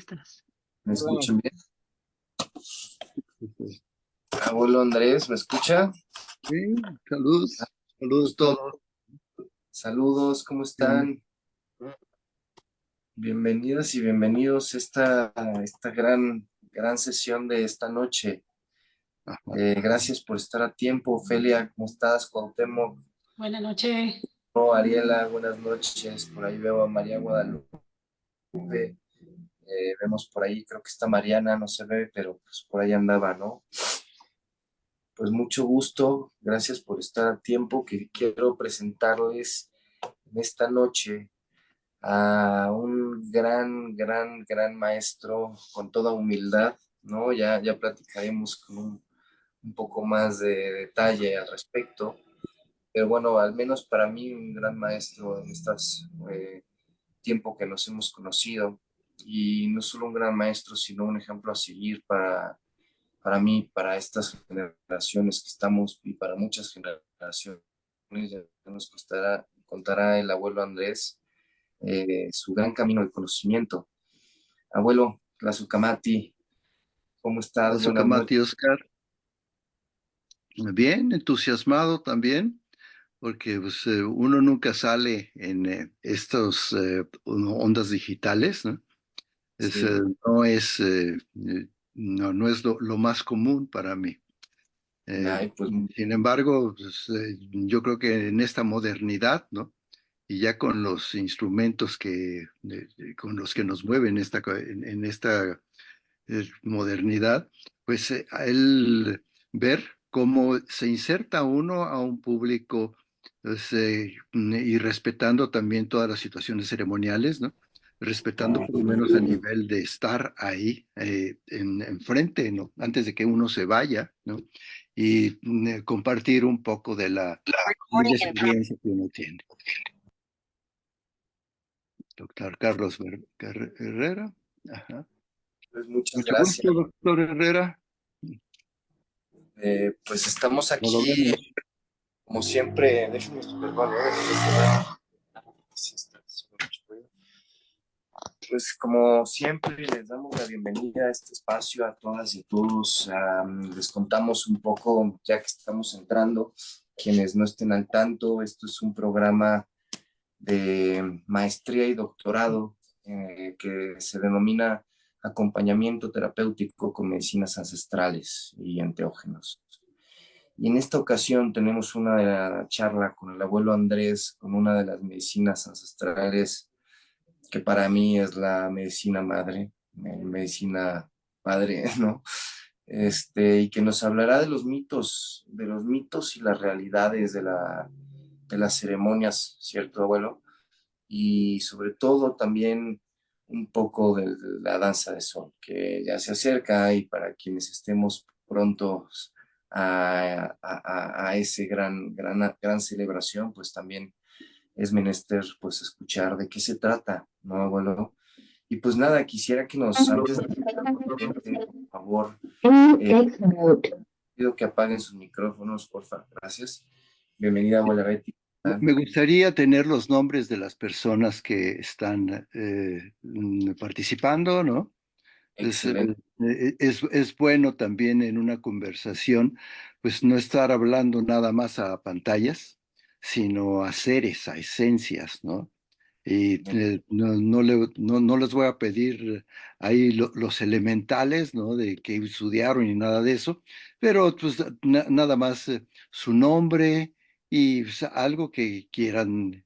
estás? ¿Me escuchan bien? Abuelo Andrés, ¿me escucha? Sí, saludos a todos. Saludos, ¿cómo están? Bienvenidas y bienvenidos a esta gran sesión de esta noche. Gracias por estar a tiempo. Ofelia, ¿cómo estás? Cuauhtémoc. Buenas noches. Ariela, buenas noches. Por ahí veo a María Guadalupe. Vemos por ahí, creo que está Mariana, no se ve, pero pues por ahí andaba, ¿no? Pues mucho gusto, gracias por estar a tiempo, que quiero presentarles en esta noche a un gran maestro con toda humildad, ¿no? Ya platicaremos con un poco más de detalle al respecto, pero bueno, al menos para mí un gran maestro en estos tiempo que nos hemos conocido, y no solo un gran maestro, sino un ejemplo a seguir para mí, para estas generaciones que estamos y para muchas generaciones. Ya nos contará el abuelo Andrés su gran camino de conocimiento. Abuelo Tlazocamati, ¿cómo estás? Buenas Tlazocamati, noches. Oscar. Bien, entusiasmado también, porque pues, uno nunca sale en estos ondas digitales, ¿no? Sí. No es, no es lo más común para mí. Ay, pues, Sin embargo, pues, yo creo que en esta modernidad, ¿no? Y ya con los instrumentos con los que nos mueven en esta modernidad, pues el ver cómo se inserta uno a un público pues, y respetando también todas las situaciones ceremoniales, ¿no? Respetando por lo menos a nivel de estar ahí enfrente, ¿no? Antes de que uno se vaya, ¿no? Y compartir un poco de la experiencia que uno tiene. Doctor Carlos Herrera. Ajá. pues muchas Mucho gracias. gusto, doctor Herrera. Pues estamos No lo aquí, vemos. como siempre, perdón, déjenme cerrar. Sí, está haciendo mucho ruido. Pues como siempre les damos la bienvenida a este espacio a todas y a todos. Les contamos un poco, ya que estamos entrando, quienes no estén al tanto, esto es un programa de maestría y doctorado que se denomina acompañamiento terapéutico con medicinas ancestrales y enteógenos. Y en esta ocasión tenemos una charla con el abuelo Andrés, con una de las medicinas ancestrales que para mí es la medicina madre, medicina padre, ¿no? Y que nos hablará de los mitos y las realidades de las ceremonias, ¿cierto, abuelo? Y sobre todo también un poco de la danza de sol, que ya se acerca, y para quienes estemos prontos a ese gran celebración, pues también es menester pues escuchar de qué se trata, ¿no, abuelo? Y pues nada, quisiera que antes por favor, pido que apaguen sus micrófonos, por favor, gracias. Bienvenida, abuela Betty. Me gustaría tener los nombres de las personas que están participando, ¿no? Excelente. Es bueno también en una conversación, pues no estar hablando nada más a pantallas, sino a seres, a esencias, ¿no? Y no les voy a pedir ahí los elementales, ¿no? De que estudiaron y nada de eso, pero pues nada más su nombre y pues, algo que quieran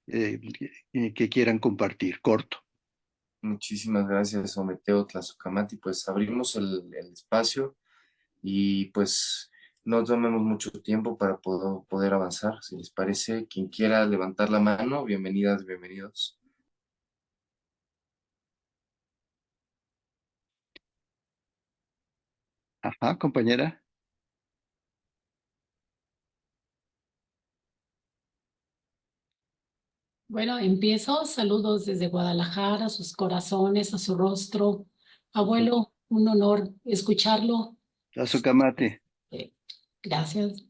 compartir, corto. Muchísimas gracias, Ometeo Tlazocamati. Pues abrimos el espacio y pues no tomemos mucho tiempo para poder avanzar. Si les parece, quien quiera levantar la mano, bienvenidas, bienvenidos. Ajá, compañera. Bueno, empiezo. Saludos desde Guadalajara, a sus corazones, a su rostro. Abuelo, un honor escucharlo. Tlazocamati. Eh, Gracias.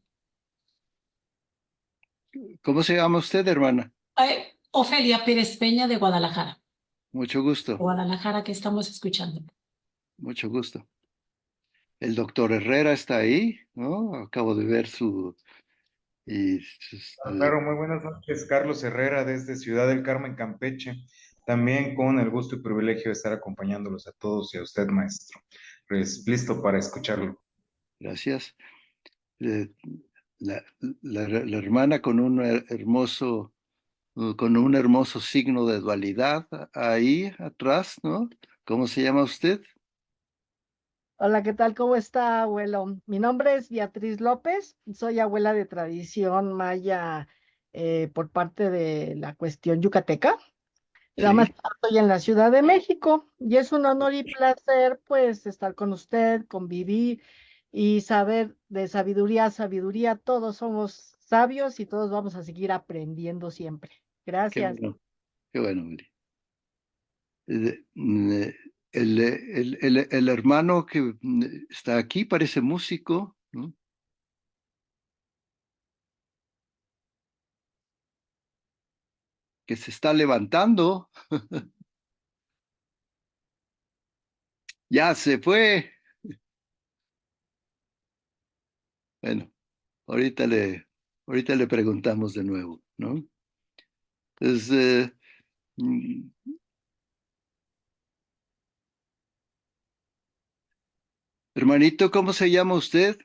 ¿Cómo se llama usted, hermana? Ofelia Pérez Peña de Guadalajara. Mucho gusto, Guadalajara, que estamos escuchando. mucho gusto. El doctor Herrera está ahí, ¿no? Acabo de ver su... Y, Claro, muy buenas noches, Carlos Herrera desde Ciudad del Carmen, Campeche. También con el gusto y privilegio de estar acompañándolos a todos y a usted, maestro. Pues listo para escucharlo. gracias. Eh, la hermana con un hermoso, con un hermoso signo de dualidad ahí atrás, ¿no? ¿Cómo se llama usted? Hola, ¿qué tal? ¿Cómo está, abuelo? Mi nombre es Beatriz López, soy abuela de tradición maya por parte de la cuestión yucateca. Nada más Sí, estoy en la Ciudad de México y es un honor y placer pues estar con usted, convivir y saber de sabiduría a sabiduría. Todos somos sabios y todos vamos a seguir aprendiendo siempre. qué Gracias. bueno, qué bueno, Meli. El hermano que está aquí parece músico, ¿no? Que se está levantando. Ya se fue. Bueno, ahorita le, ahorita le preguntamos de nuevo, ¿no? Entonces, mm, hermanito, ¿cómo se llama usted?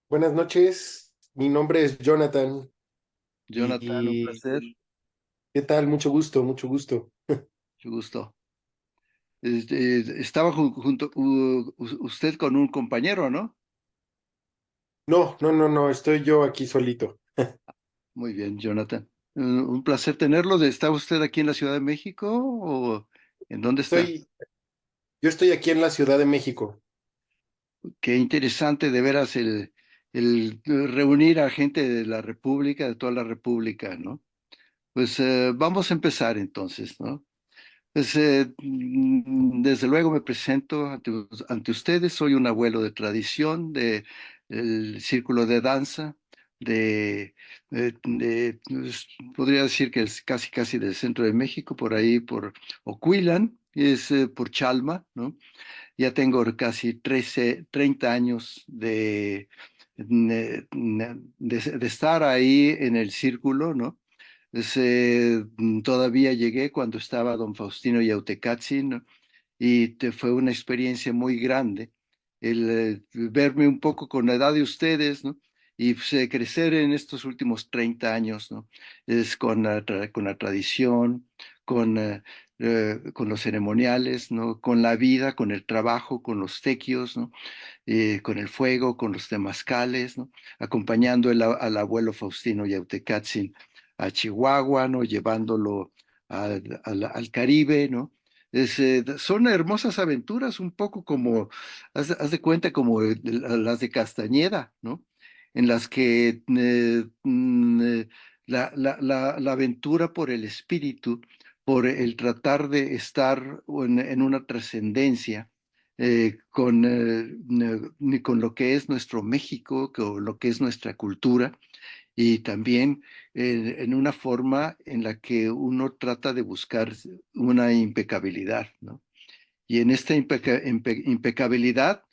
Buenas noches, mi nombre es Jonathan Jonathan, un y placer, ¿qué tal? Mucho gusto, mucho gusto. mucho gusto. Estaba junto usted con un compañero, ¿no? No, no, no, no, estoy yo aquí solito. Muy bien, Jonathan. Un placer tenerlo. ¿Está usted aquí en la Ciudad de México o en dónde está? Estoy, yo estoy aquí en la Ciudad de México. Qué interesante de veras el reunir a gente de la República, de toda la República, ¿no? Pues vamos a empezar entonces, ¿no? Pues desde luego me presento ante ustedes. Soy un abuelo de tradición del círculo de danza, pues, podría decir que es casi casi del centro de México, por ahí por Ocuilan, es por Chalma, ¿no? Ya tengo casi 30 años de estar ahí en el círculo, ¿no? Todavía llegué cuando estaba don Faustino Yautecatzi, ¿no? Y fue una experiencia muy grande el verme un poco con la edad de ustedes, ¿no? Y pues, crecer en estos últimos 30 años, ¿no? Es con la tradición, con los ceremoniales, ¿no? Con la vida, con el trabajo, con los tequios, ¿no? Con el fuego, con los temazcales, ¿no? Acompañando al abuelo Faustino Yautecatzin a Chihuahua, ¿no? Llevándolo al Caribe, ¿no? Son hermosas aventuras, un poco como, haz de cuenta, como las de Castañeda, ¿no? En las que la aventura por el espíritu, por el tratar de estar en una trascendencia, con lo que es nuestro México, con lo que es nuestra cultura, y también en una forma en la que uno trata de buscar una impecabilidad, ¿no? Y en esta impecabilidad,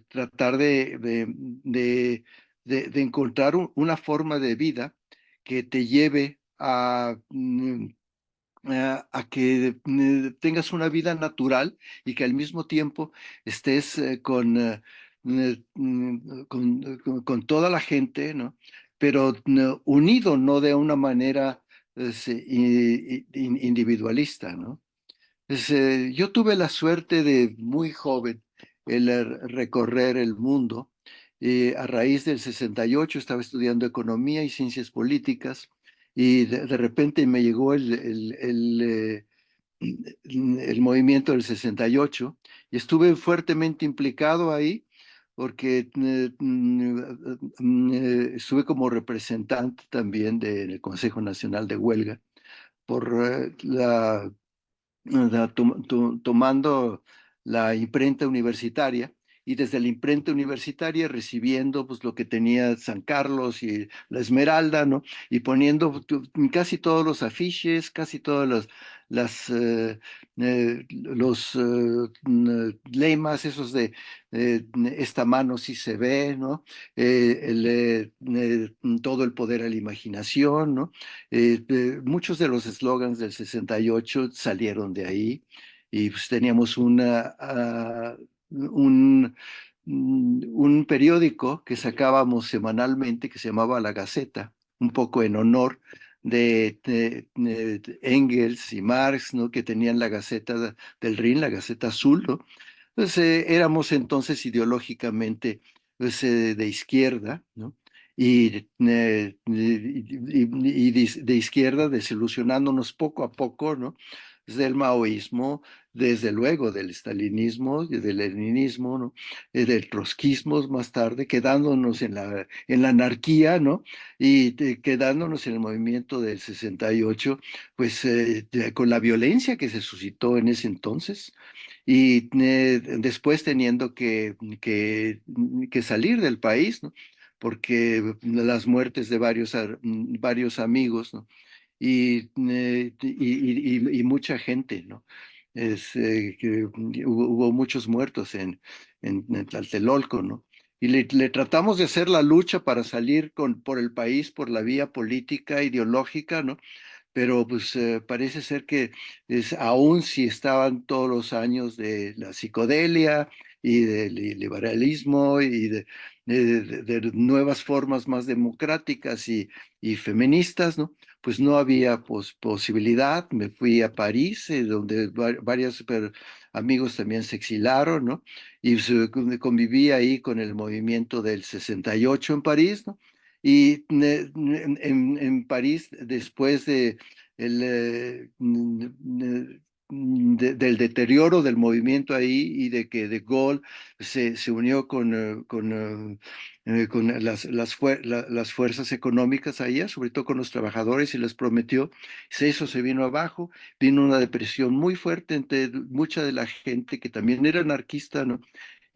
tratar de encontrar una forma de vida que te lleve a que tengas una vida natural y que al mismo tiempo estés con toda la gente, ¿no? Pero unido, no de una manera individualista, ¿no? Yo tuve la suerte de muy joven el recorrer el mundo. A raíz del 68 estaba estudiando economía y ciencias políticas y de repente me llegó el movimiento del 68 y estuve fuertemente implicado ahí porque estuve como representante también del Consejo Nacional de Huelga por tomando la imprenta universitaria y desde la imprenta universitaria recibiendo pues lo que tenía San Carlos y la Esmeralda, ¿no? Y poniendo casi todos los afiches, casi todas los lemas esos de esta mano sí se ve, ¿no? Todo el poder a la imaginación, ¿no? Muchos de los eslogans del 68 salieron de ahí y pues teníamos un periódico que sacábamos semanalmente que se llamaba La Gaceta, un poco en honor de Engels y Marx, ¿no? Que tenían la Gaceta del Rin, la Gaceta Azul, ¿no? Pues éramos entonces ideológicamente pues, de izquierda, ¿no? Y de izquierda desilusionándonos poco a poco, ¿no? Desde el maoísmo, desde luego del stalinismo, del leninismo, ¿no? Del trotskismo más tarde, quedándonos en la anarquía, ¿no? Y quedándonos en el movimiento del 68, pues con la violencia que se suscitó en ese entonces y después teniendo que salir del país, ¿no? Porque las muertes de varios amigos, ¿no? Y mucha gente, ¿no? Que hubo muchos muertos en Tlatelolco, ¿no? Y le tratamos de hacer la lucha para salir por el país, por la vía política, ideológica, ¿no? Pero pues parece ser que aún si estaban todos los años de la psicodelia y del liberalismo y de nuevas formas más democráticas y feministas, ¿no? Pues no había posibilidad. Me fui a París, donde varios amigos también se exilaron, ¿no? Y conviví ahí con el movimiento del 68 en París, ¿no? Y en París, después del deterioro del movimiento ahí y de que De Gaulle se unió con las fuerzas económicas allá, sobre todo con los trabajadores, y les prometió, eso se vino abajo, vino una depresión muy fuerte entre mucha de la gente que también era anarquista, ¿no?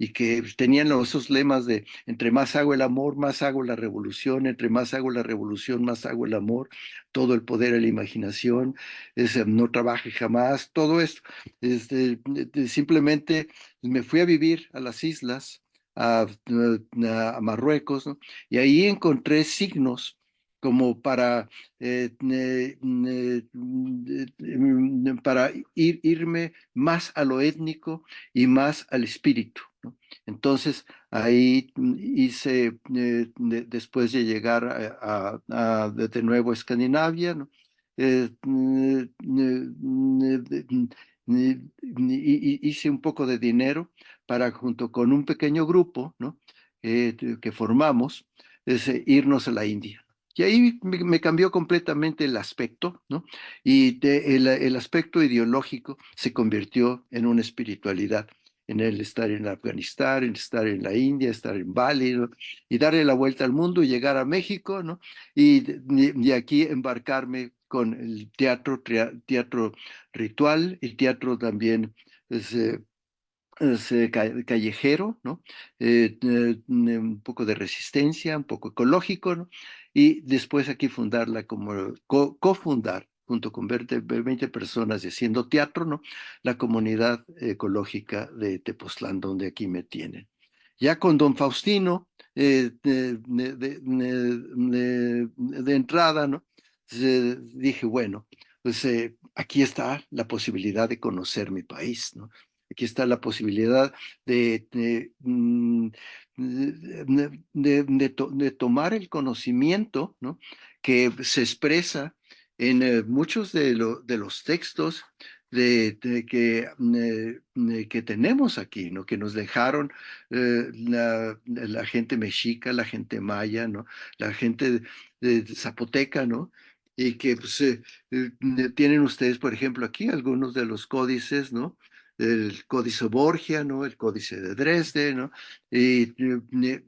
Y que tenían esos lemas de entre más hago el amor, más hago la revolución, entre más hago la revolución, más hago el amor, todo el poder de la imaginación, no trabaje jamás, todo esto. Simplemente me fui a vivir a las islas, a Marruecos, ¿no? Y ahí encontré signos como para irme más a lo étnico y más al espíritu, ¿no? Entonces, ahí hice, después de llegar de nuevo a Escandinavia, ¿no? Hice un poco de dinero para, junto con un pequeño grupo, ¿no? Que formamos, irnos a la India. Y ahí me cambió completamente el aspecto, ¿no? Y el aspecto ideológico se convirtió en una espiritualidad, en el estar en Afganistán, en estar en la India, estar en Bali, ¿no? Y darle la vuelta al mundo y llegar a México, ¿no? Y aquí embarcarme con el teatro ritual y teatro también pues, callejero, ¿no? Un poco de resistencia, un poco ecológico, ¿no? Y después aquí fundarla como cofundar junto con 20 personas y haciendo teatro, ¿no? La comunidad ecológica de Tepoztlán, donde aquí me tienen. Ya con don Faustino, de entrada, ¿no? Dije, bueno, pues aquí está la posibilidad de conocer mi país, ¿no? Aquí está la posibilidad de tomar el conocimiento, ¿no? Que se expresa en muchos de los textos que tenemos aquí, ¿no? Que nos dejaron la gente mexica, la gente maya, ¿no? La gente de zapoteca, ¿no? Y que pues, tienen ustedes, por ejemplo, aquí algunos de los códices, ¿no? El Códice Borgia, ¿no? El Códice de Dresde, ¿no? Y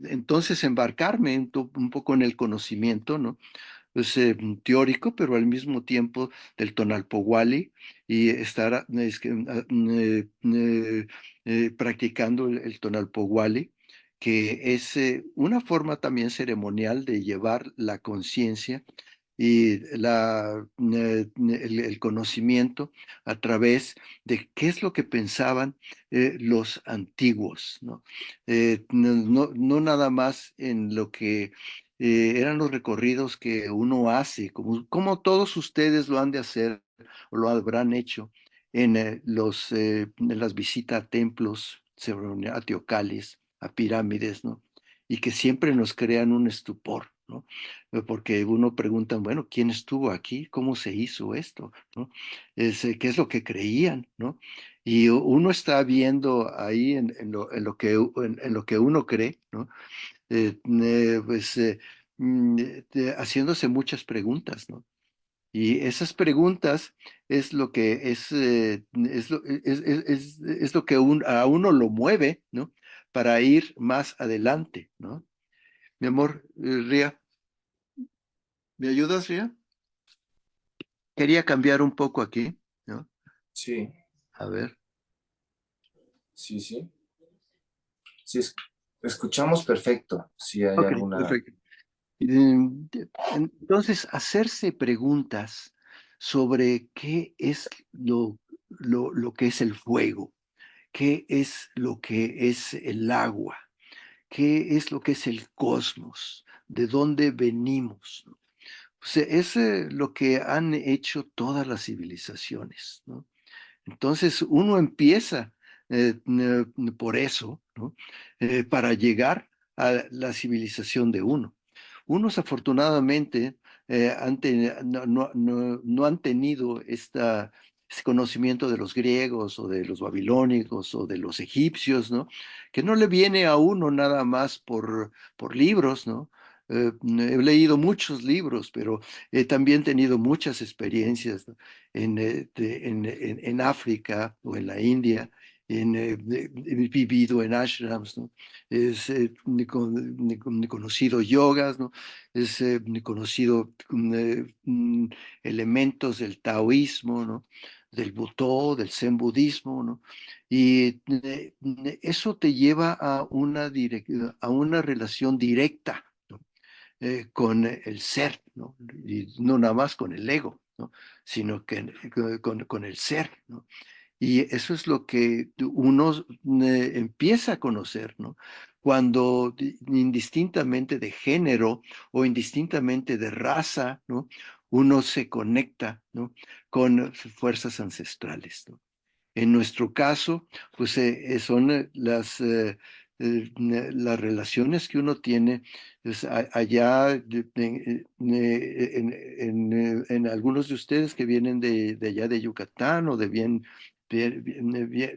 entonces embarcarme un poco en el conocimiento, ¿no? pues, teórico, pero al mismo tiempo del Tonalpohualli y estar practicando el Tonalpohualli, que es una forma también ceremonial de llevar la conciencia y el conocimiento a través de qué es lo que pensaban los antiguos, ¿no? No nada más en lo que eran los recorridos que uno hace, como todos ustedes lo han de hacer o lo habrán hecho en las visitas a templos, a teocales, a pirámides, ¿no? Y que siempre nos crean un estupor, ¿no? Porque uno pregunta, bueno, ¿quién estuvo aquí? ¿Cómo se hizo esto? ¿No? ¿Qué es lo que creían? ¿No? Y uno está viendo ahí en lo que uno cree, ¿no? Pues haciéndose muchas preguntas, ¿no? Y esas preguntas es lo que es lo que a uno lo mueve, ¿no? Para ir más adelante, ¿no? Mi amor, Ría, ¿me ayudas, Ría? Quería cambiar un poco aquí, ¿no? Sí, A ver. sí, sí. Sí, escuchamos perfecto. Si hay Ok, alguna... perfecto. Entonces, hacerse preguntas sobre qué es lo que es el fuego, qué es lo que es el agua, qué es lo que es el cosmos, de dónde venimos, ¿no? O sea, es lo que han hecho todas las civilizaciones, ¿no? Entonces uno empieza por eso, ¿no? Para llegar a la civilización de uno. Unos afortunadamente no han tenido ese conocimiento de los griegos o de los babilónicos o de los egipcios, ¿no? Que no le viene a uno nada más por libros, ¿no? He leído muchos libros, pero he también tenido muchas experiencias, ¿no? En África o en la India, he vivido en ashrams, ¿no? He conocido yogas, ¿no? He conocido elementos del taoísmo, ¿no? Del Butó, del Zen budismo, ¿no? Y eso te lleva a una relación directa, ¿no? Con el ser, ¿no? Y no nada más con el ego, ¿no? Sino que con el ser, ¿no? Y eso es lo que uno empieza a conocer, ¿no? Cuando indistintamente de género o indistintamente de raza, ¿no? Uno se conecta, ¿no? Con fuerzas ancestrales, ¿no? En nuestro caso, pues son las relaciones que uno tiene pues, allá en algunos de ustedes que vienen de allá de Yucatán o de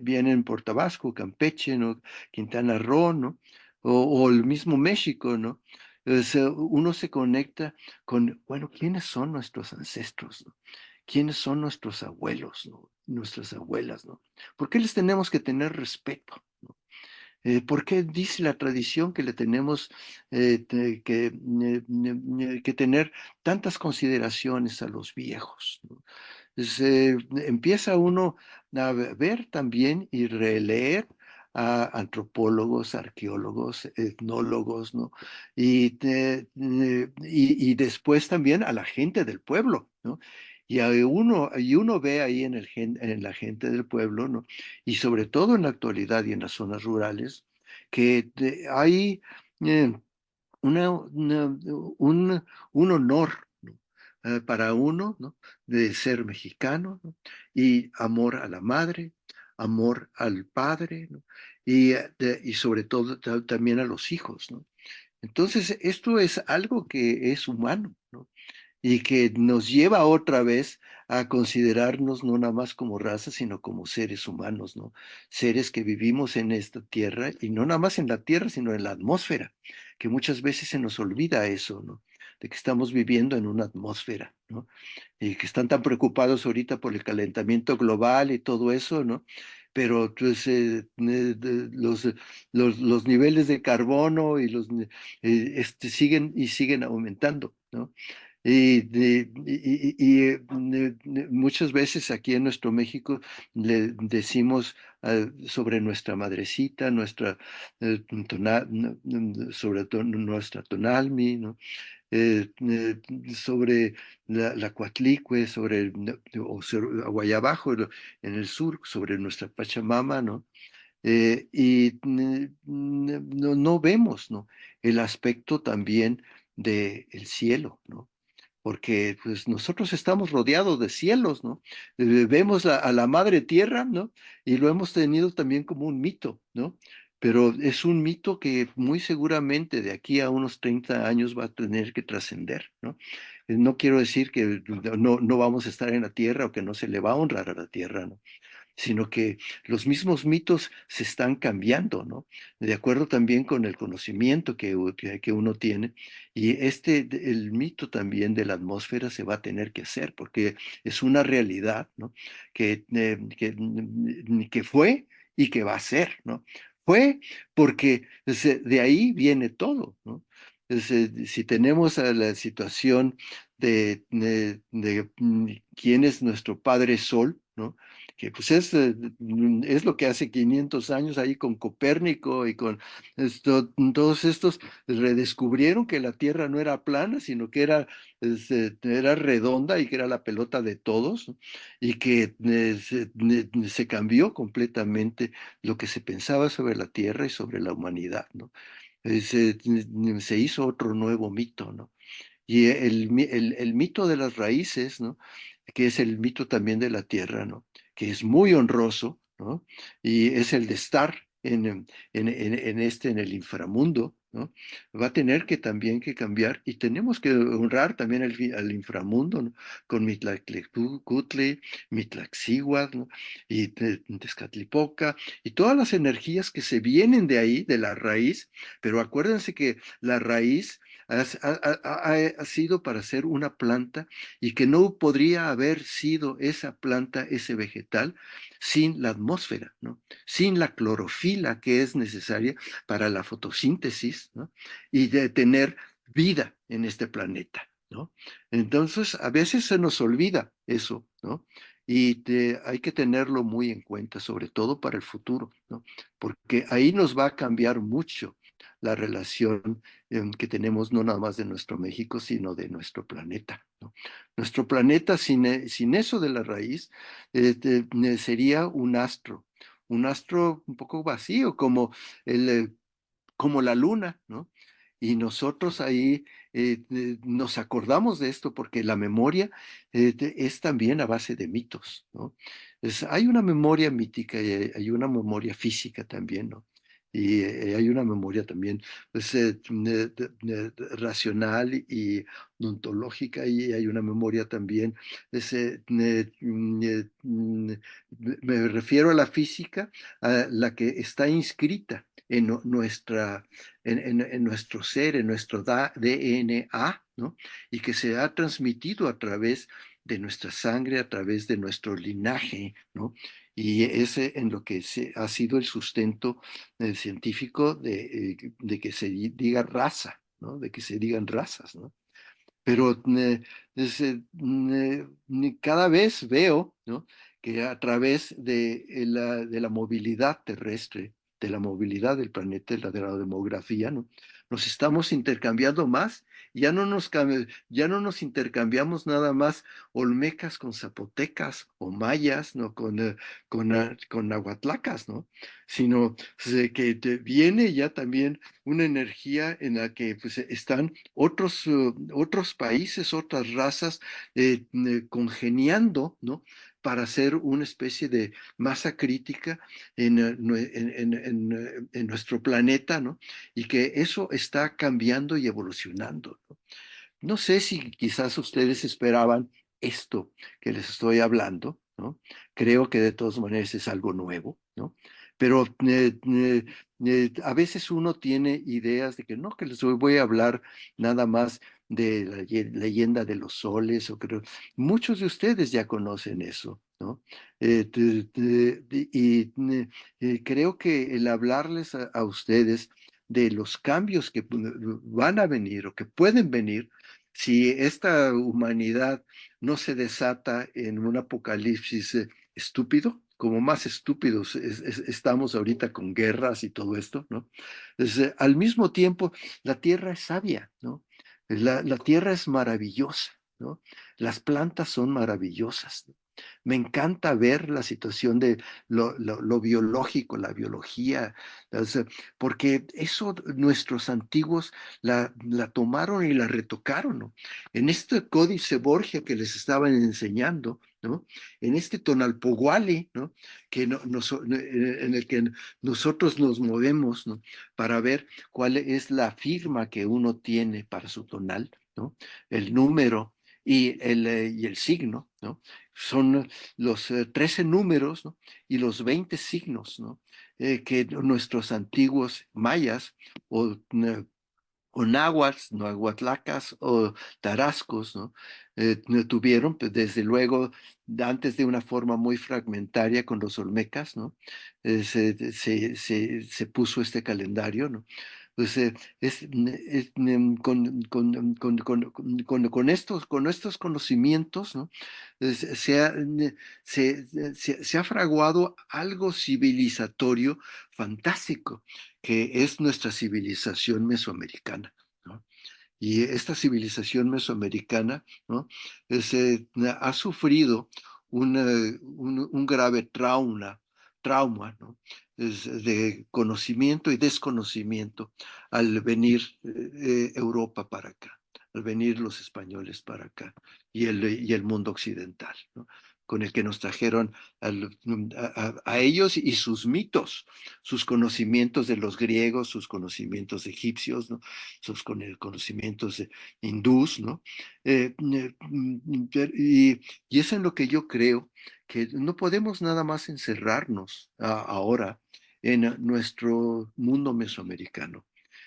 vienen por Tabasco, Campeche, ¿no? Quintana Roo, ¿no? O el mismo México, ¿no? Uno se conecta con, bueno, ¿quiénes son nuestros ancestros, ¿no? ¿Quiénes son nuestros abuelos, ¿no? Nuestras abuelas, ¿no? ¿Por qué les tenemos que tener respeto, ¿no? ¿Por qué dice la tradición que le tenemos que tener tantas consideraciones a los viejos, ¿no? Empieza uno a ver también y releer a antropólogos, arqueólogos, etnólogos, ¿no? Y después también a la gente del pueblo, ¿no? Y uno ve ahí en la gente del pueblo, ¿no? Y sobre todo en la actualidad y en las zonas rurales, que hay eh, un honor, ¿no? Para uno, ¿no? De ser mexicano, ¿no? Y amor a la madre, amor al padre, ¿no? Y sobre todo también a los hijos, ¿no? Entonces, esto es algo que es humano, ¿no? Y que nos lleva otra vez a considerarnos no nada más como raza, sino como seres humanos, ¿no? Seres que vivimos en esta tierra y no nada más en la tierra, sino en la atmósfera, que muchas veces se nos olvida eso, ¿no? De que estamos viviendo en una atmósfera, ¿no? Y que están tan preocupados ahorita por el calentamiento global y todo eso, ¿no? Pero pues, los niveles de carbono y siguen aumentando, ¿no? Muchas veces aquí en nuestro México le decimos sobre nuestra madrecita, nuestra tonalmi, ¿no? Sobre la Coatlicue, allá abajo en el sur, sobre nuestra Pachamama, ¿no? No vemos, ¿no? El aspecto también del cielo, ¿no? Porque pues nosotros estamos rodeados de cielos, ¿no? Vemos a la madre tierra, ¿no? Y lo hemos tenido también como un mito, ¿no? Pero es un mito que muy seguramente de aquí a unos 30 años va a tener que trascender, ¿no? No quiero decir que no vamos a estar en la tierra o que no se le va a honrar a la tierra, ¿no? Sino que los mismos mitos se están cambiando, ¿no? De acuerdo también con el conocimiento que uno tiene. Y el mito también de la atmósfera se va a tener que hacer, porque es una realidad, ¿no? Que fue y que va a ser, ¿no? Fue porque de ahí viene todo, ¿no? Si tenemos a la situación de quién es nuestro Padre Sol, ¿no? Que pues es lo que hace 500 años ahí con Copérnico y con todos estos redescubrieron que la Tierra no era plana, sino que era redonda y que era la pelota de todos, ¿no? Y que se cambió completamente lo que se pensaba sobre la Tierra y sobre la humanidad, ¿no? Se hizo otro nuevo mito, ¿no? Y el mito de las raíces, ¿no? Que es el mito también de la tierra, ¿no? Que es muy honroso, ¿no? Y es el de estar en el inframundo, ¿no? Va a tener que también que cambiar y tenemos que honrar también al inframundo, ¿no? Con Mictlantecuhtli, Mictlaxíhuatl, ¿no? Y Tezcatlipoca, y todas las energías que se vienen de ahí, de la raíz, pero acuérdense que la raíz ha sido para ser una planta y que no podría haber sido esa planta, ese vegetal, sin la atmósfera, ¿no? Sin la clorofila que es necesaria para la fotosíntesis, ¿no? Y de tener vida en este planeta, ¿no? Entonces, a veces se nos olvida eso, ¿no? Y hay que tenerlo muy en cuenta, sobre todo para el futuro, ¿no? Porque ahí nos va a cambiar mucho la relación que tenemos no nada más de nuestro México, sino de nuestro planeta, ¿no? Nuestro planeta sin eso de la raíz sería un astro un poco vacío, el, eh, como la luna, ¿no? Y nosotros ahí nos acordamos de esto porque la memoria es también a base de mitos, ¿no? Hay una memoria mítica y hay una memoria física también, ¿no? Y hay una memoria también pues, racional y ontológica y hay una memoria también. Me refiero a la física, a la que está inscrita en nuestro ser, en nuestro DNA, ¿no? Y que se ha transmitido a través de nuestra sangre, a través de nuestro linaje, ¿no? Y ese en lo que ha sido el sustento científico de que se diga raza, ¿no? De que se digan razas, ¿no? Pero cada vez veo, ¿no? Que a través de la movilidad terrestre, de la movilidad del planeta, de la demografía, ¿no? Nos estamos intercambiando más, ya no nos intercambiamos nada más olmecas con zapotecas o mayas, ¿no? Con nahuatlacas, ¿no? Sino que viene ya también una energía en la que pues, están otros países, otras razas congeniando, ¿no? Para hacer una especie de masa crítica en nuestro planeta, ¿no? Y que eso está cambiando y evolucionando, ¿no? No sé si quizás ustedes esperaban esto que les estoy hablando, ¿no? Creo que de todas maneras es algo nuevo, ¿no? Pero a veces uno tiene ideas de que no, que les voy a hablar nada más de la leyenda de los soles, o creo, muchos de ustedes ya conocen eso, ¿no? Y creo que el hablarles a ustedes de los cambios que van a venir o que pueden venir, si esta humanidad no se desata en un apocalipsis estúpido, como más estúpidos estamos ahorita con guerras y todo esto, ¿no? Al mismo tiempo, la tierra es sabia, ¿no? La tierra es maravillosa, ¿no? Las plantas son maravillosas, ¿no? Me encanta ver la situación de lo biológico, la biología, o sea, porque eso nuestros antiguos la tomaron y la retocaron, ¿no? En este códice Borgia que les estaban enseñando, ¿no? En este Tonalpoguali, ¿no? En el que nosotros nos movemos, ¿no? Para ver cuál es la firma que uno tiene para su tonal, ¿no? El número y el signo, ¿no? Son los 13 números, ¿no? Y los 20 signos, ¿no? Que nuestros antiguos mayas o náhuatl, nahuatlacas o tarascos, ¿no? No tuvieron, pues, desde luego, antes de una forma muy fragmentaria con los olmecas, ¿no? Se puso este calendario, ¿no? Pues con estos conocimientos, ¿no? Se ha fraguado algo civilizatorio fantástico que es nuestra civilización mesoamericana, ¿no? Y esta civilización mesoamericana, ¿no? Ha sufrido un grave trauma, ¿no? De conocimiento y desconocimiento al venir Europa para acá, al venir los españoles para acá y el mundo occidental, ¿no? Con el que nos trajeron a ellos y sus mitos, sus conocimientos de los griegos, sus conocimientos egipcios, ¿no? Sus conocimientos hindús, ¿no? Y es en lo que yo creo que no podemos nada más encerrarnos ahora en nuestro mundo mesoamericano.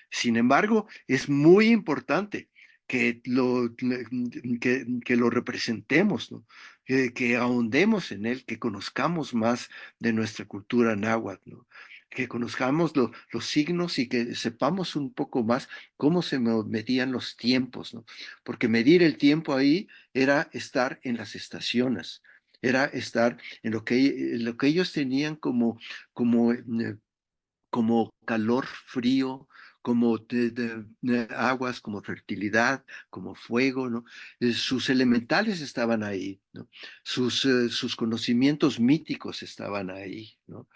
Sin embargo, es muy importante que lo representemos, ¿no? Que ahondemos en él, que conozcamos más de nuestra cultura náhuatl, ¿no? Que conozcamos los signos y que sepamos un poco más cómo se medían los tiempos, ¿no? Porque medir el tiempo ahí era estar en las estaciones, era estar en lo que ellos tenían como, como calor, frío, como aguas, como fertilidad, como fuego, ¿no? Sus elementales estaban ahí, ¿no? Sus conocimientos míticos estaban ahí, ¿no?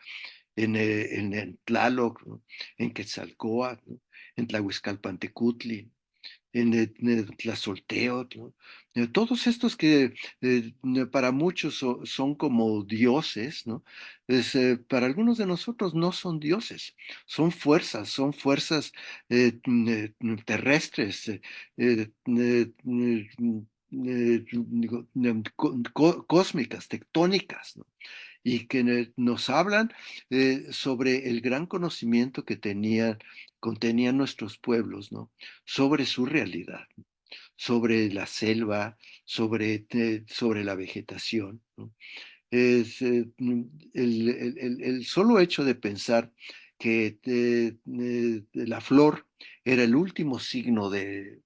En Tlaloc, ¿no? En Quetzalcóatl, ¿no? En Tlahuizcalpantecutli, en el Tlazolteotl, ¿no? Todos estos que para muchos son como dioses, ¿no? Para algunos de nosotros no son dioses, son fuerzas terrestres, cósmicas, tectónicas, ¿no? Y que nos hablan sobre el gran conocimiento que contenían nuestros pueblos, ¿no? Sobre su realidad, sobre la selva, sobre la vegetación, ¿no? Es, el solo hecho de pensar que la flor era el último signo de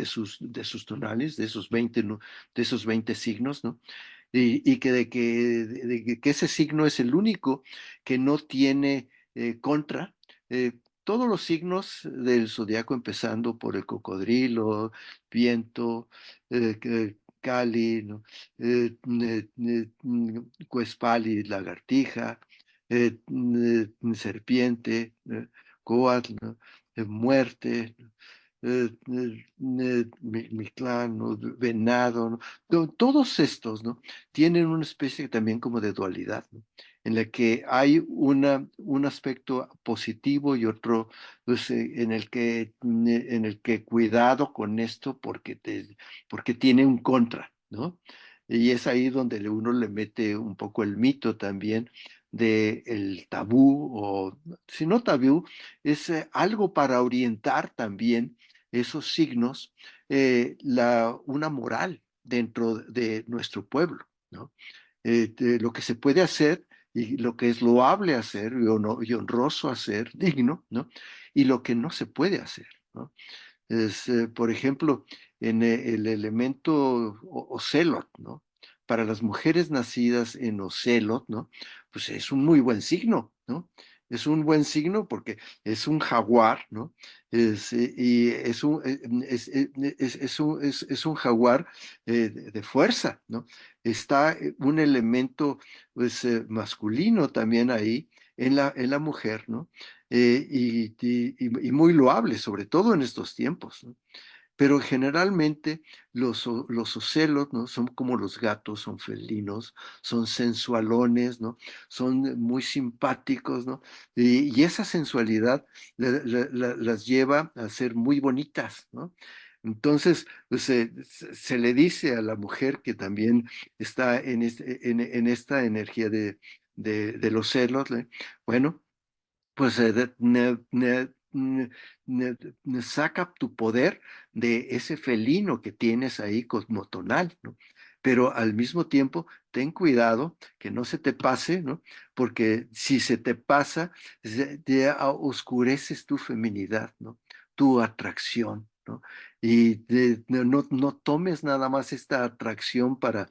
sus tonales, de esos 20 signos, ¿no? Y que que ese signo es el único que no tiene contra. Todos los signos del zodiaco, empezando por el cocodrilo, viento, Cali, ¿no? Cuespali, lagartija, serpiente, coatl, ¿no? Muerte, Mictlán, ¿no? Venado, ¿no? Todos estos, ¿no? Tienen una especie también como de dualidad, ¿no? En la que hay un aspecto positivo y otro, pues, en el que cuidado con esto porque tiene un contra, ¿no? Y es ahí donde uno le mete un poco el mito también de el tabú, o si no tabú, es algo para orientar también esos signos, una moral dentro de nuestro pueblo, ¿no? De lo que se puede hacer y lo que es loable hacer y honroso hacer, digno, ¿no? Y lo que no se puede hacer, ¿no? Por ejemplo, en el elemento Ocelot, ¿no? Para las mujeres nacidas en Ocelot, ¿no? Pues es un muy buen signo, ¿no? Es un buen signo porque es un jaguar, ¿no? Y es un jaguar de fuerza, ¿no? Está un elemento pues, masculino también ahí en la mujer, ¿no? Y muy loable, sobre todo en estos tiempos, ¿no? Pero generalmente los ocelos, ¿no? Son como los gatos, son felinos, son sensualones, ¿no? Son muy simpáticos, ¿no? Y esa sensualidad las lleva a ser muy bonitas, ¿no? Entonces, pues, se le dice a la mujer que también está en esta energía de los celos, ¿eh? Bueno, pues saca tu poder de ese felino que tienes ahí cosmotonal, ¿no? Pero al mismo tiempo, ten cuidado que no se te pase, ¿no? Porque si se te pasa, oscureces tu feminidad, ¿no? Tu atracción, ¿no? Y no tomes nada más esta atracción para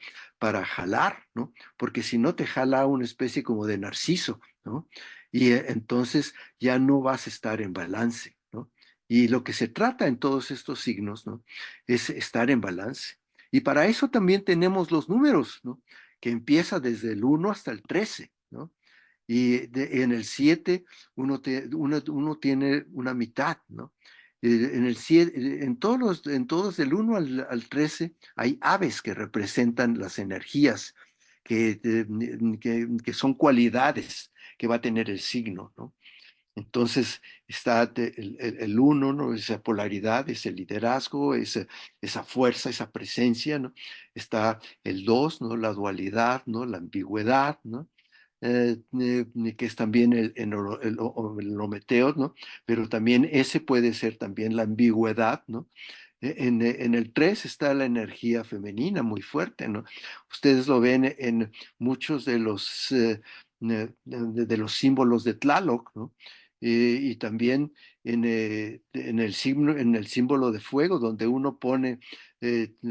jalar, ¿no? Porque si no te jala una especie como de narciso, ¿no? Y entonces ya no vas a estar en balance, ¿no? Y lo que se trata en todos estos signos, ¿no? Es estar en balance. Y para eso también tenemos los números, ¿no? Que empieza desde el 1 hasta el 13, ¿no? Y en el 7 uno tiene una mitad, ¿no? En el 7, en todos del 1 al 13 hay aves que representan las energías, que son cualidades que va a tener el signo, ¿no? Entonces está el uno, ¿no? Esa polaridad, ese liderazgo, esa fuerza, esa presencia, ¿no? Está el dos, ¿no? La dualidad, ¿no? La ambigüedad, ¿no? Que es también el ometeo, ¿no? Pero también ese puede ser también la ambigüedad, ¿no? En el 3 está la energía femenina muy fuerte, ¿no? Ustedes lo ven en muchos de los símbolos de Tlaloc, ¿no? Y también en el símbolo de fuego, donde uno pone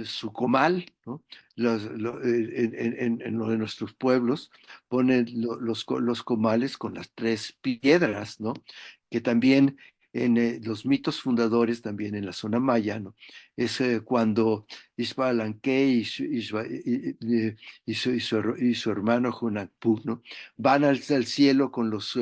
su comal, ¿no? En lo de nuestros pueblos, ponen los comales con las tres piedras, ¿no? Que también en los mitos fundadores, también en la zona maya, ¿no? Es cuando Ishbalanque y su hermano Hunahpu, ¿no? Van al cielo con los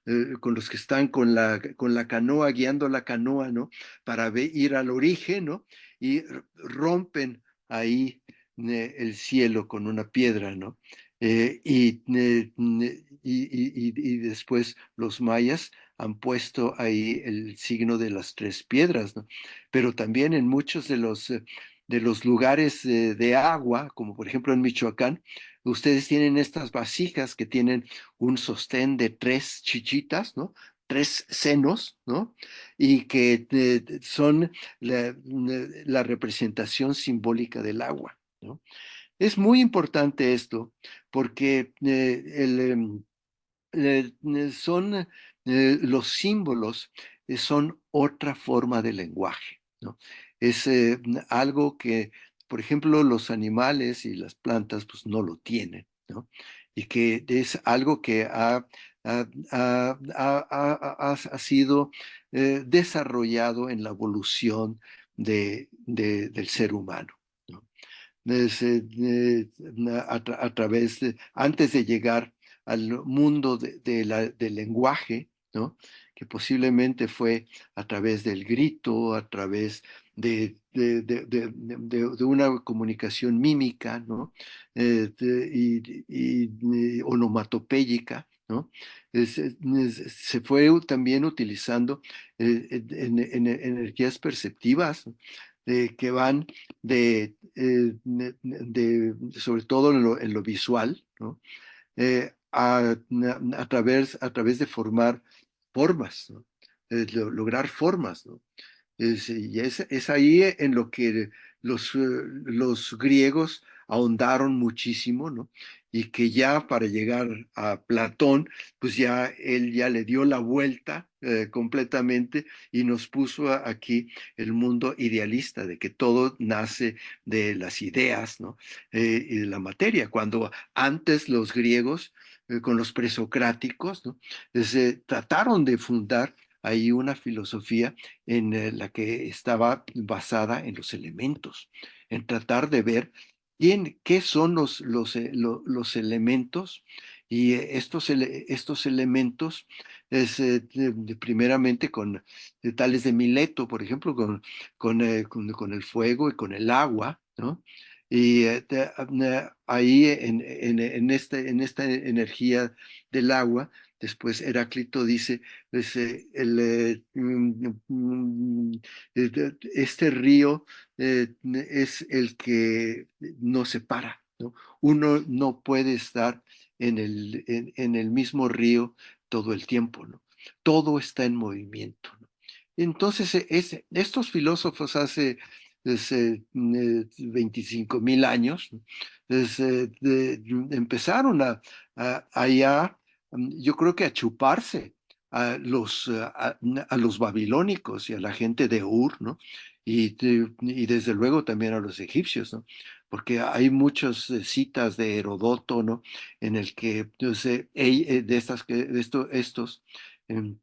que están con la canoa, guiando la canoa, ¿no? Para ir al origen, ¿no? Y rompen ahí el cielo con una piedra, ¿no? Y después los mayas han puesto ahí el signo de las tres piedras, ¿no? Pero también en muchos de los lugares de agua, como por ejemplo en Michoacán, ustedes tienen estas vasijas que tienen un sostén de tres chichitas, ¿no? Tres senos, ¿no? Y que son la representación simbólica del agua, ¿no? Es muy importante esto porque son los símbolos, son otra forma de lenguaje, ¿no? Es algo que, por ejemplo, los animales y las plantas pues no lo tienen, ¿no? Y que es algo que ha sido desarrollado en la evolución del ser humano, ¿no? A través antes de llegar al mundo del lenguaje, ¿no? Que posiblemente fue a través del grito, a través de una comunicación mímica, ¿no? Y onomatopéyica, ¿no? Se fue también utilizando en energías perceptivas, ¿no? Que van sobre todo en lo visual, ¿no? A través de formar formas, ¿no? Lograr formas, ¿no? Y es ahí en lo que los griegos ahondaron muchísimo, ¿no? y que ya para llegar a Platón, pues ya él ya le dio la vuelta completamente y nos puso aquí el mundo idealista, de que todo nace de las ideas, ¿no? Y de la materia, cuando antes los griegos, con los presocráticos, ¿no? Trataron de fundar ahí una filosofía en la que estaba basada en los elementos, en tratar de ver qué son los elementos y estos elementos es primeramente con tales de Mileto, por ejemplo, con el fuego y con el agua, ¿no? Y ahí en esta energía del agua, después Heráclito dice, pues, este río es el que nos separa, ¿no? Uno no puede estar en el mismo río todo el tiempo, ¿no? Todo está en movimiento, ¿no? Entonces, estos filósofos hace 25.000 años, ¿no? Empezaron allá, yo creo que a chuparse a los babilónicos y a la gente de Ur, ¿no? Y desde luego también a los egipcios, ¿no? Porque hay muchas citas de Herodoto, ¿no? En el que, pues, de estas, estos, em,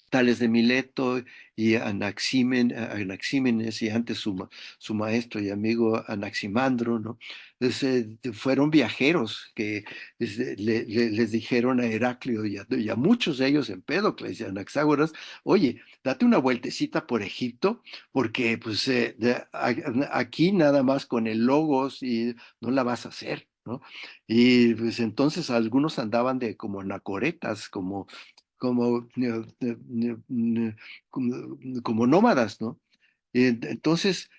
tales de Mileto y Anaxímenes y antes su maestro y amigo Anaximandro, ¿no? Fueron viajeros que les dijeron a Heraclio y a muchos de ellos, Empédocles y Anaxágoras, oye, date una vueltecita por Egipto, porque pues aquí nada más con el logos y no la vas a hacer, ¿no? Y pues entonces algunos andaban de como anacoretas, como, como nómadas, ¿no? Entonces,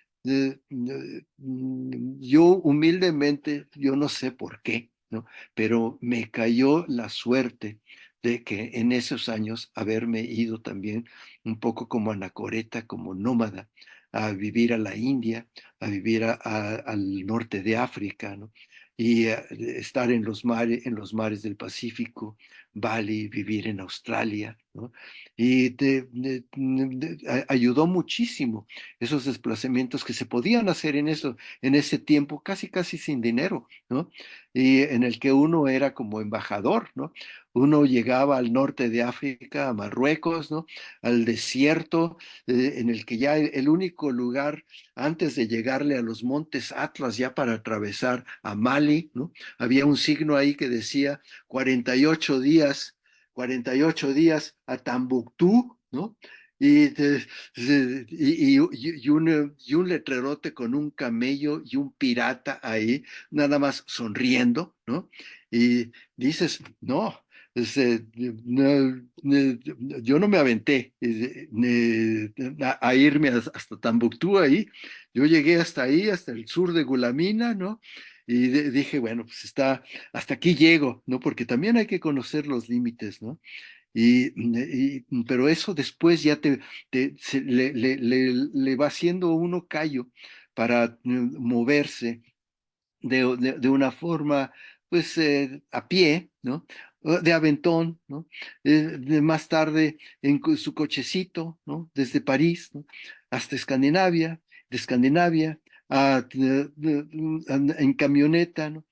yo humildemente, yo no sé por qué, ¿no? Pero me cayó la suerte de que en esos años haberme ido también un poco como anacoreta, como nómada, a vivir a la India, a vivir al norte de África, ¿no? Y estar en los mares del Pacífico, Bali, vivir en Australia, ¿no? Y ayudó muchísimo esos desplazamientos que se podían hacer en ese tiempo, casi casi sin dinero, ¿no? Y en el que uno era como embajador, ¿no? Uno llegaba al norte de África, a Marruecos, ¿no? Al desierto, en el que ya el único lugar antes de llegarle a los montes Atlas, ya para atravesar a Mali, ¿no? Había un signo ahí que decía 48 días, 48 días a Tambuctú, ¿no? Y, y un letrerote con un camello y un pirata ahí, nada más sonriendo, ¿no? Y dices, no, yo no me aventé a irme hasta Tambuctú ahí. Yo llegué hasta ahí, hasta el sur de Gulamina, ¿no? Y dije, bueno, pues hasta aquí llego, ¿no? Porque también hay que conocer los límites, ¿no? Pero eso después ya le va haciendo uno callo para moverse de una forma, pues, a pie, ¿no? De aventón, ¿no? Más tarde su cochecito, ¿no? Desde París, ¿no? Hasta Escandinavia, de Escandinavia en camioneta, ¿no?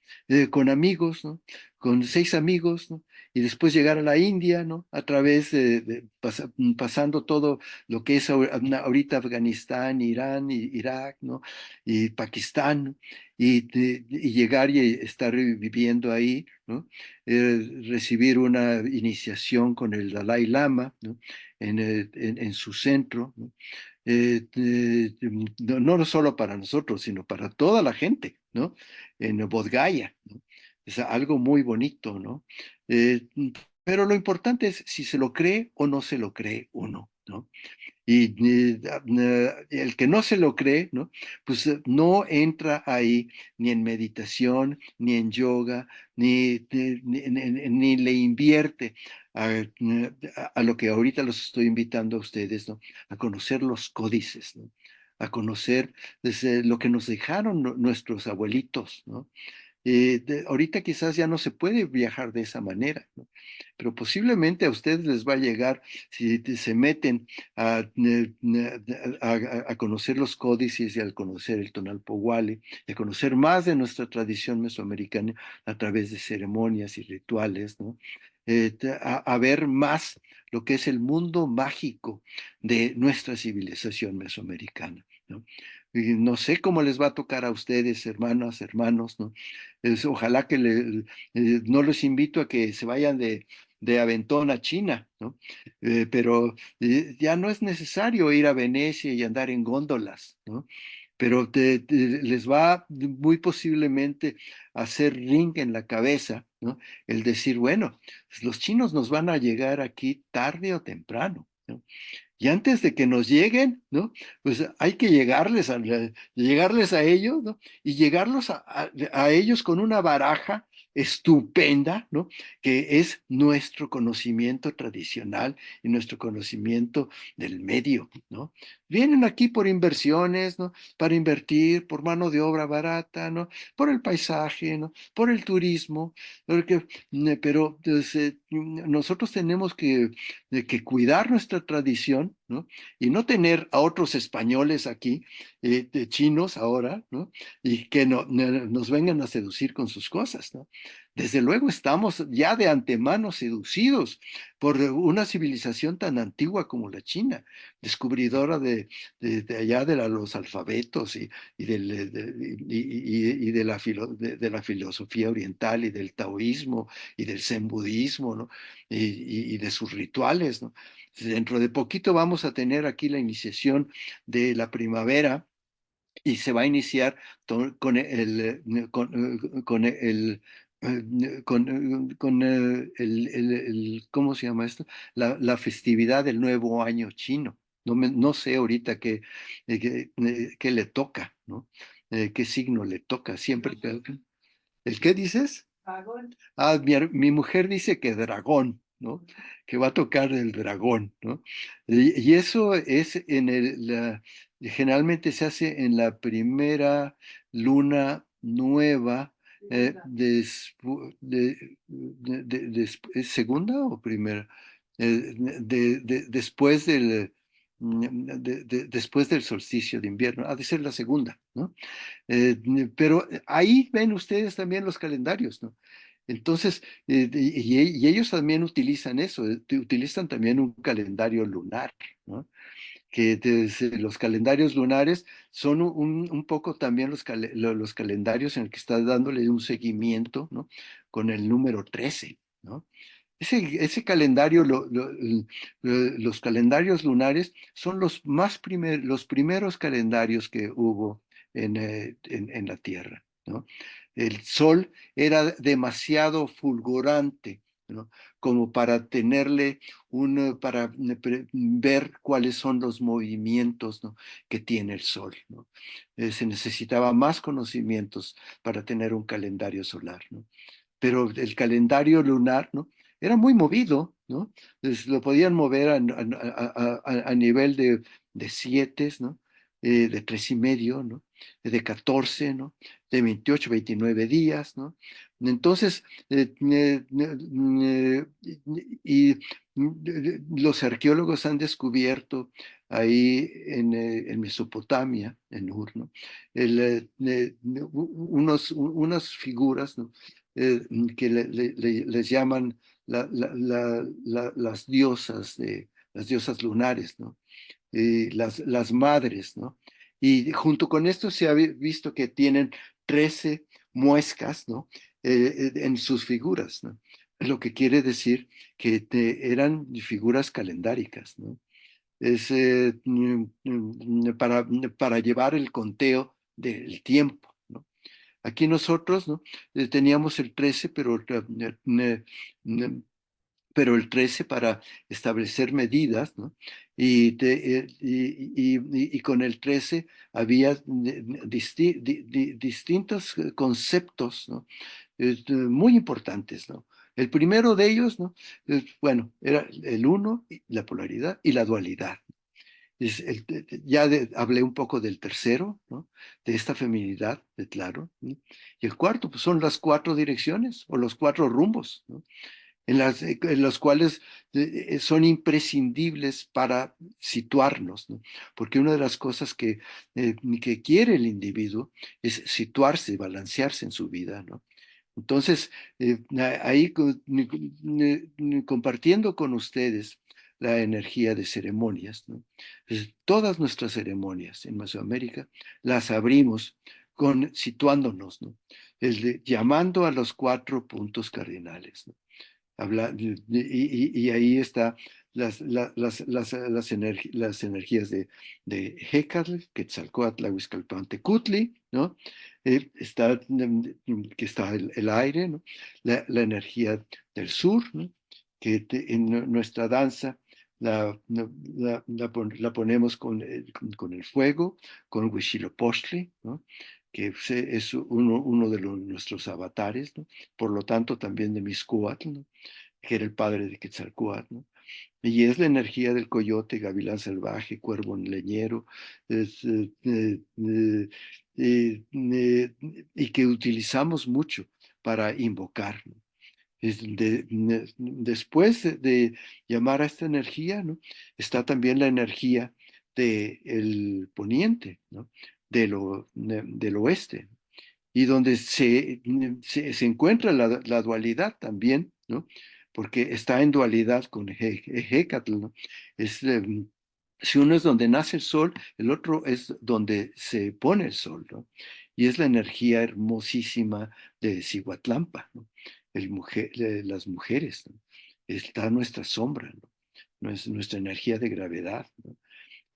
Con amigos, ¿no? Con 6 amigos, ¿no? Y después llegar a la India, ¿no? A través pasando todo lo que es ahorita Afganistán, Irán, Irak, ¿no? Y Pakistán, ¿no? Y llegar y estar viviendo ahí, ¿no? Recibir una iniciación con el Dalai Lama, ¿no? En su centro, ¿no? No solo para nosotros, sino para toda la gente, ¿no? En Bodh Gaya, ¿no? Es algo muy bonito, ¿no? Eh, pero lo importante es si se lo cree o no se lo cree uno, ¿no? Y el que no se lo cree, ¿no? Pues no entra ahí ni en meditación, ni en yoga, ni le invierte a, a lo que ahorita los estoy invitando a ustedes, ¿no? A conocer los códices, ¿no? A conocer desde lo que nos dejaron nuestros abuelitos, ¿no? Ahorita quizás ya no se puede viajar de esa manera, ¿no? Pero posiblemente a ustedes les va a llegar, si se meten a conocer los códices y al conocer el Tonalpohualli, y a conocer más de nuestra tradición mesoamericana a través de ceremonias y rituales, ¿no? A ver más lo que es el mundo mágico de nuestra civilización mesoamericana, ¿no? Y no sé cómo les va a tocar a ustedes, hermanas, hermanos, ¿no? Ojalá que no los invito a que se vayan de aventón a China, ¿no? Pero ya no es necesario ir a Venecia y andar en góndolas, ¿no? Pero les va muy posiblemente a hacer ring en la cabeza, ¿no? El decir, bueno, pues los chinos nos van a llegar aquí tarde o temprano, ¿no? Y antes de que nos lleguen, ¿no? Pues hay que llegarles a ellos, ¿no? Y llegarlos a ellos con una baraja estupenda, ¿no? Que es nuestro conocimiento tradicional y nuestro conocimiento del medio, ¿no? Vienen aquí por inversiones, ¿no? Para invertir, por mano de obra barata, ¿no? Por el paisaje, ¿no? Por el turismo, pero pues, nosotros tenemos que cuidar nuestra tradición, ¿no? Y no tener a otros españoles aquí, de chinos ahora, ¿no? Y que nos vengan a seducir con sus cosas, ¿no? Desde luego estamos ya de antemano seducidos por una civilización tan antigua como la China, descubridora de allá de los alfabetos y de la filosofía oriental y del taoísmo y del zen budismo, ¿no? Y de sus rituales, ¿no? Dentro de poquito vamos a tener aquí la iniciación de la primavera y se va a iniciar ¿cómo se llama esto? La festividad del nuevo año chino. No sé ahorita qué le toca, ¿no? ¿Qué signo le toca? Siempre. ¿El qué dices? Mi mujer dice que dragón, ¿no? Que va a tocar el dragón, ¿no? Y eso es generalmente se hace en la primera luna nueva, ¿es segunda o primera? Después después del solsticio de invierno, ha de ser la segunda, ¿no? Eh, pero ahí ven ustedes también los calendarios, ¿no? Entonces, y ellos también utilizan eso, utilizan también un calendario lunar, ¿no? Que los calendarios lunares son un poco también los calendarios en el que está dándole un seguimiento, ¿no? Con el número 13, ¿no? Ese calendario, los calendarios lunares son los primeros calendarios que hubo en la Tierra, ¿no? El sol era demasiado fulgurante, ¿no? Como para ver cuáles son los movimientos, ¿no? Que tiene el sol, ¿no? Se necesitaba más conocimientos para tener un calendario solar, ¿no? Pero el calendario lunar, ¿no? Era muy movido, ¿no? Lo podían mover a nivel de siete, ¿no? De 3 y medio, ¿no? De 14, ¿no? De 28, 29 días, ¿no? Entonces, y los arqueólogos han descubierto ahí en Mesopotamia, en Ur, ¿no? Unas figuras, ¿no? Que les llaman las diosas lunares, ¿no? Las madres, ¿no? Y junto con esto se ha visto que tienen 13 muescas, ¿no? En sus figuras, ¿no? Lo que quiere decir que eran figuras calendáricas, ¿no? Es para llevar el conteo del tiempo, ¿no? Aquí nosotros, ¿no? Teníamos el 13, pero el 13 para establecer medidas, ¿no? Y con el 13 había distintos conceptos, ¿no? Muy importantes, ¿no? El primero de ellos, ¿no? Bueno, era el uno, la polaridad y la dualidad. hablé un poco del tercero, ¿no? De esta feminidad, claro, ¿no? Y el cuarto, pues son las cuatro direcciones o los cuatro rumbos, ¿no? En los cuales son imprescindibles para situarnos, ¿no? Porque una de las cosas que quiere el individuo es situarse, balancearse en su vida, ¿no? Entonces, ahí compartiendo con ustedes la energía de ceremonias, ¿no? Pues, todas nuestras ceremonias en Mesoamérica las abrimos situándonos, ¿no? Llamando a los cuatro puntos cardinales, ¿no? Y ahí está las energías de Hécatl, Quetzalcóatl, Huizcalpán, Tecutli, ¿no? Que está el aire, ¿no? La energía del sur, ¿no? En nuestra danza la ponemos con el fuego, con Huitzilopochtli, ¿no? Que es uno de nuestros avatares, ¿no? Por lo tanto también de Mixcoatl, ¿no? Que era el padre de Quetzalcóatl, ¿no? Y es la energía del coyote, gavilán salvaje, cuervo leñero, es, y que utilizamos mucho para invocar, ¿no? Después de llamar a esta energía, ¿no? Está también la energía del poniente, ¿no? Del oeste, y donde se encuentra la dualidad también, ¿no? Porque está en dualidad con Hécatl, ¿no? Es, si uno es donde nace el sol, el otro es donde se pone el sol, ¿no? Y es la energía hermosísima de Cihuatlampa, ¿no? Las mujeres, ¿no? Está nuestra sombra, ¿no? Nuestra energía de gravedad, ¿no?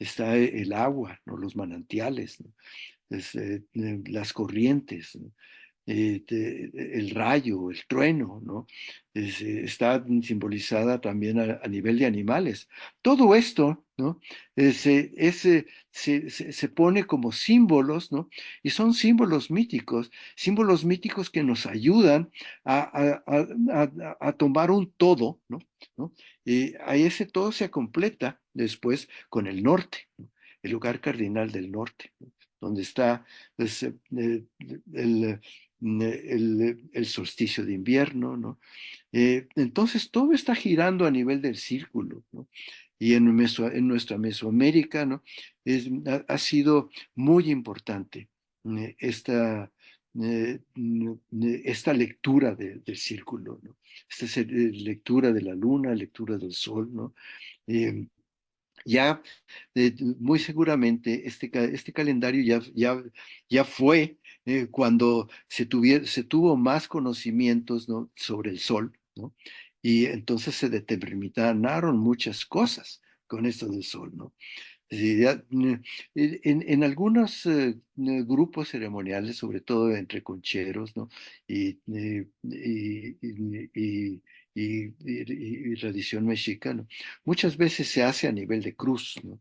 Está el agua, ¿no? Los manantiales, ¿no? Las corrientes, ¿no? El rayo, el trueno, ¿no? Está simbolizada también a nivel de animales. Todo esto, ¿no? Se pone como símbolos, ¿no? Y son símbolos míticos que nos ayudan a tomar un todo, ¿no? ¿No? Y a ese todo se completa después con el norte, ¿no? El lugar cardinal del norte, ¿no? Donde está pues, el solsticio de invierno, ¿no? Entonces todo está girando a nivel del círculo, ¿no? Y en nuestra Mesoamérica, ¿no? Ha sido muy importante esta lectura del círculo, ¿no? Lectura de la luna, lectura del sol, ¿no? Eh, ya muy seguramente este calendario ya fue cuando se tuvo más conocimientos, ¿no? Sobre el sol, ¿no? Y entonces se determinaron muchas cosas con esto del sol, ¿no? Sí, en algunos grupos ceremoniales, sobre todo entre concheros, ¿no? Y, y tradición mexica, ¿no? Muchas veces se hace a nivel de cruz, ¿no?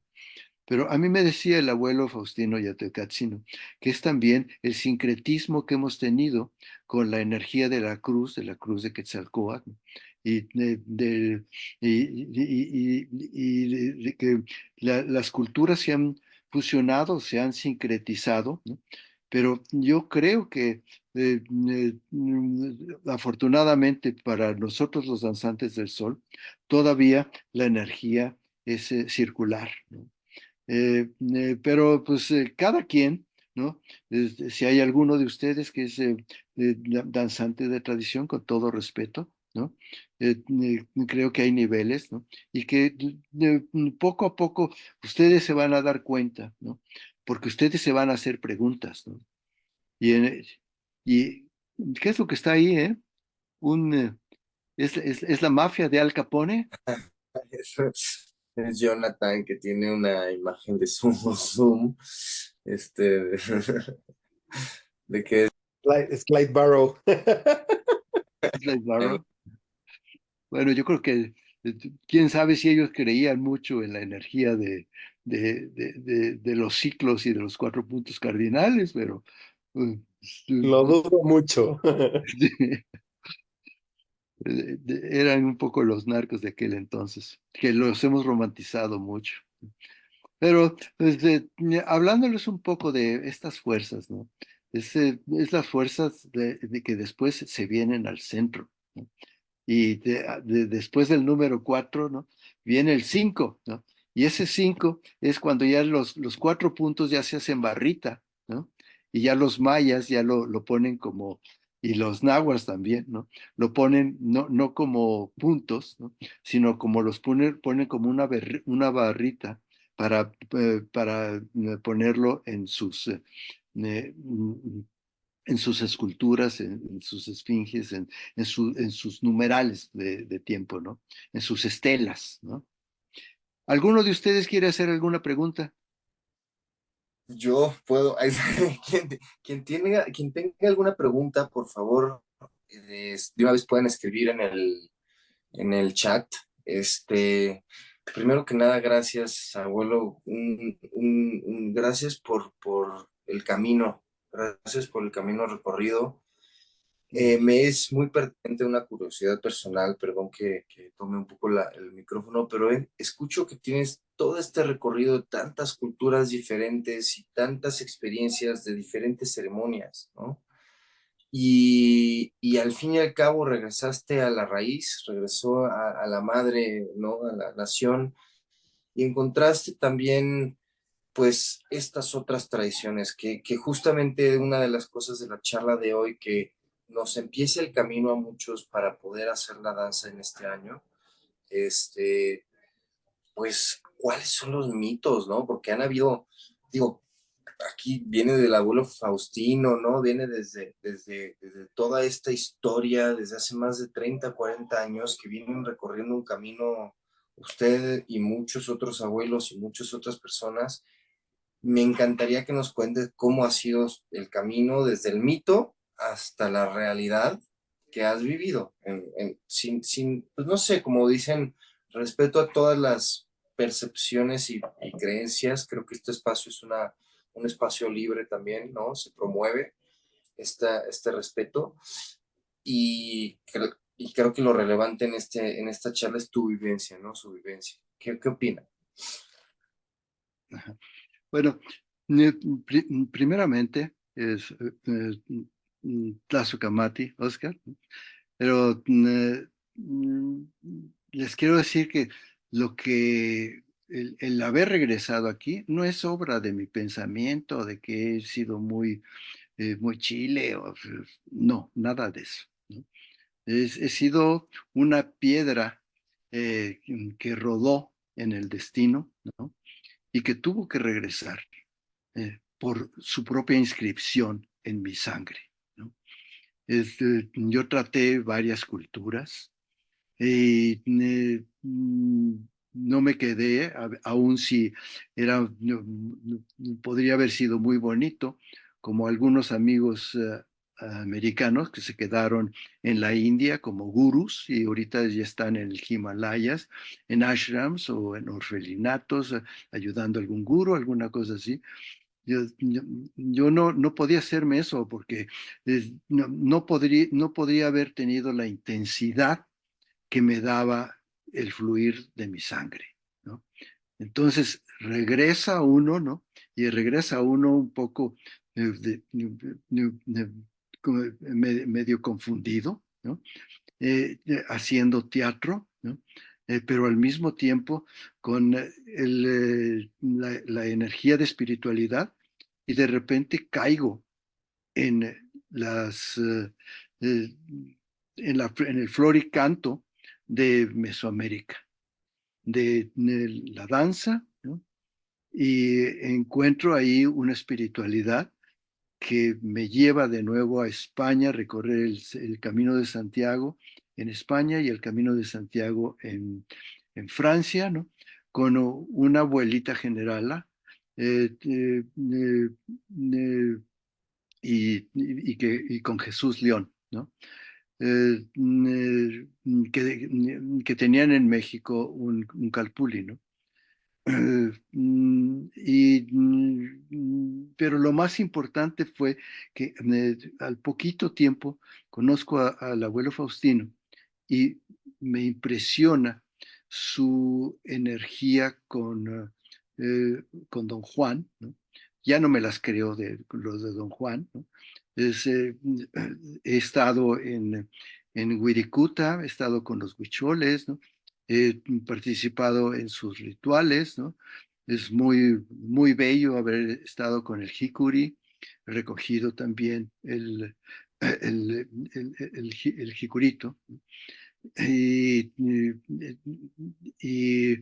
Pero a mí me decía el abuelo Faustino Yatecatzi, que es también el sincretismo que hemos tenido con la energía de la cruz de Quetzalcóatl, ¿no? Y de que las culturas se han fusionado, se han sincretizado, ¿no? Pero yo creo que afortunadamente para nosotros los danzantes del sol, todavía la energía es circular, ¿no? Pero pues cada quien, ¿no? Si hay alguno de ustedes que es danzante de tradición, con todo respeto, ¿no? Creo que hay niveles, ¿no? Y que poco a poco ustedes se van a dar cuenta, ¿no? Porque ustedes se van a hacer preguntas, ¿no? Y, y ¿qué es lo que está ahí, eh? Un, es la mafia de Al Capone. Es Jonathan que tiene una imagen de Sumo Zoom, este, de que Slide Barrow. Slade Barrow. Bueno, yo creo que quién sabe si ellos creían mucho en la energía de los ciclos y de los cuatro puntos cardinales, pero eh, Lo dudo mucho. eran un poco los narcos de aquel entonces, que los hemos romantizado mucho. Pero pues, hablándoles un poco de estas fuerzas, ¿no? Es las fuerzas de que después se vienen al centro, ¿no? Y después del número 4, ¿no? Viene el 5, ¿no? Y ese 5 es cuando ya los 4 puntos ya se hacen barrita, ¿no? Y ya los mayas ya lo ponen como, y los nahuas también, ¿no? Lo ponen no como puntos, ¿no? Sino como ponen como una barrita para ponerlo en sus esculturas, en sus esfinges, en sus numerales de tiempo, ¿no? En sus estelas, ¿no? ¿Alguno de ustedes quiere hacer alguna pregunta? Yo puedo, quien tenga alguna pregunta, por favor, de una vez pueden escribir en el chat. Primero que nada, gracias, abuelo. Gracias por el camino. Gracias por el camino recorrido. Me es muy pertinente una curiosidad personal, perdón que tome un poco el micrófono, pero escucho que tienes todo este recorrido de tantas culturas diferentes y tantas experiencias de diferentes ceremonias, ¿no? Y al fin y al cabo regresaste a la raíz, regresó a la madre, ¿no? A la nación, y encontraste también pues estas otras tradiciones, que justamente una de las cosas de la charla de hoy, que nos empiece el camino a muchos para poder hacer la danza en este año, este, pues, ¿cuáles son los mitos, no? Porque han habido, digo, aquí viene del abuelo Faustino, ¿no? Viene desde toda esta historia, desde hace más de 30, 40 años, que vienen recorriendo un camino usted y muchos otros abuelos y muchas otras personas. Me encantaría que nos cuentes cómo ha sido el camino desde el mito hasta la realidad que has vivido, pues no sé, como dicen, respeto a todas las percepciones y creencias. Creo que este espacio es un espacio libre también, ¿no? Se promueve este respeto y creo que lo relevante en esta charla es tu vivencia, ¿no? Su vivencia. ¿Qué opina? Bueno, primeramente es Tlazocamati, Oscar, ¿no? Pero les quiero decir que el haber regresado aquí no es obra de mi pensamiento, de que he sido muy chile, no, nada de eso, ¿no? He sido una piedra que rodó en el destino, ¿no? Y que tuvo que regresar por su propia inscripción en mi sangre, ¿no? Yo traté varias culturas y no me quedé, aun si podría haber sido muy bonito, como algunos amigos americanos que se quedaron en la India como gurús y ahorita ya están en el Himalayas, en ashrams o en orfelinatos, ayudando a algún gurú, alguna cosa así. Yo no podía hacerme eso porque no podría haber tenido la intensidad que me daba el fluir de mi sangre, ¿no? Entonces regresa uno, ¿no? Y regresa uno un poco como medio confundido, ¿no? Haciendo teatro, ¿no? Pero al mismo tiempo con la energía de espiritualidad y de repente caigo en eh, en el floricanto de Mesoamérica, de la danza, ¿no? Y encuentro ahí una espiritualidad que me lleva de nuevo a España, recorrer el Camino de Santiago en España y el Camino de Santiago en Francia, ¿no? Con una abuelita generala eh, y con Jesús León, ¿no? Que tenían en México un calpulli, ¿no? Pero lo más importante fue que al poquito tiempo conozco al abuelo Faustino y me impresiona su energía con Don Juan, ¿no? Ya no me las creo de los de Don Juan, ¿no? Es, he estado en Wirikuta, he estado con los huicholes, ¿no? He participado en sus rituales, ¿no? Es muy, muy bello haber estado con el Hikuri, recogido también el jicurito, ¿no? y, y,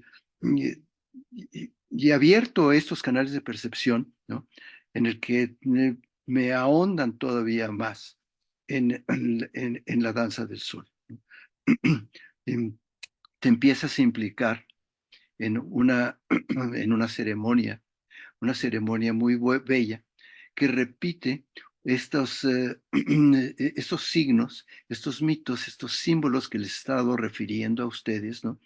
y abierto estos canales de percepción, ¿no? En el que me ahondan todavía más en la danza del sol, ¿no? Em, Te empiezas a implicar en en una ceremonia muy bella que repite estos signos, estos mitos, estos símbolos que les he estado refiriendo a ustedes, ¿no?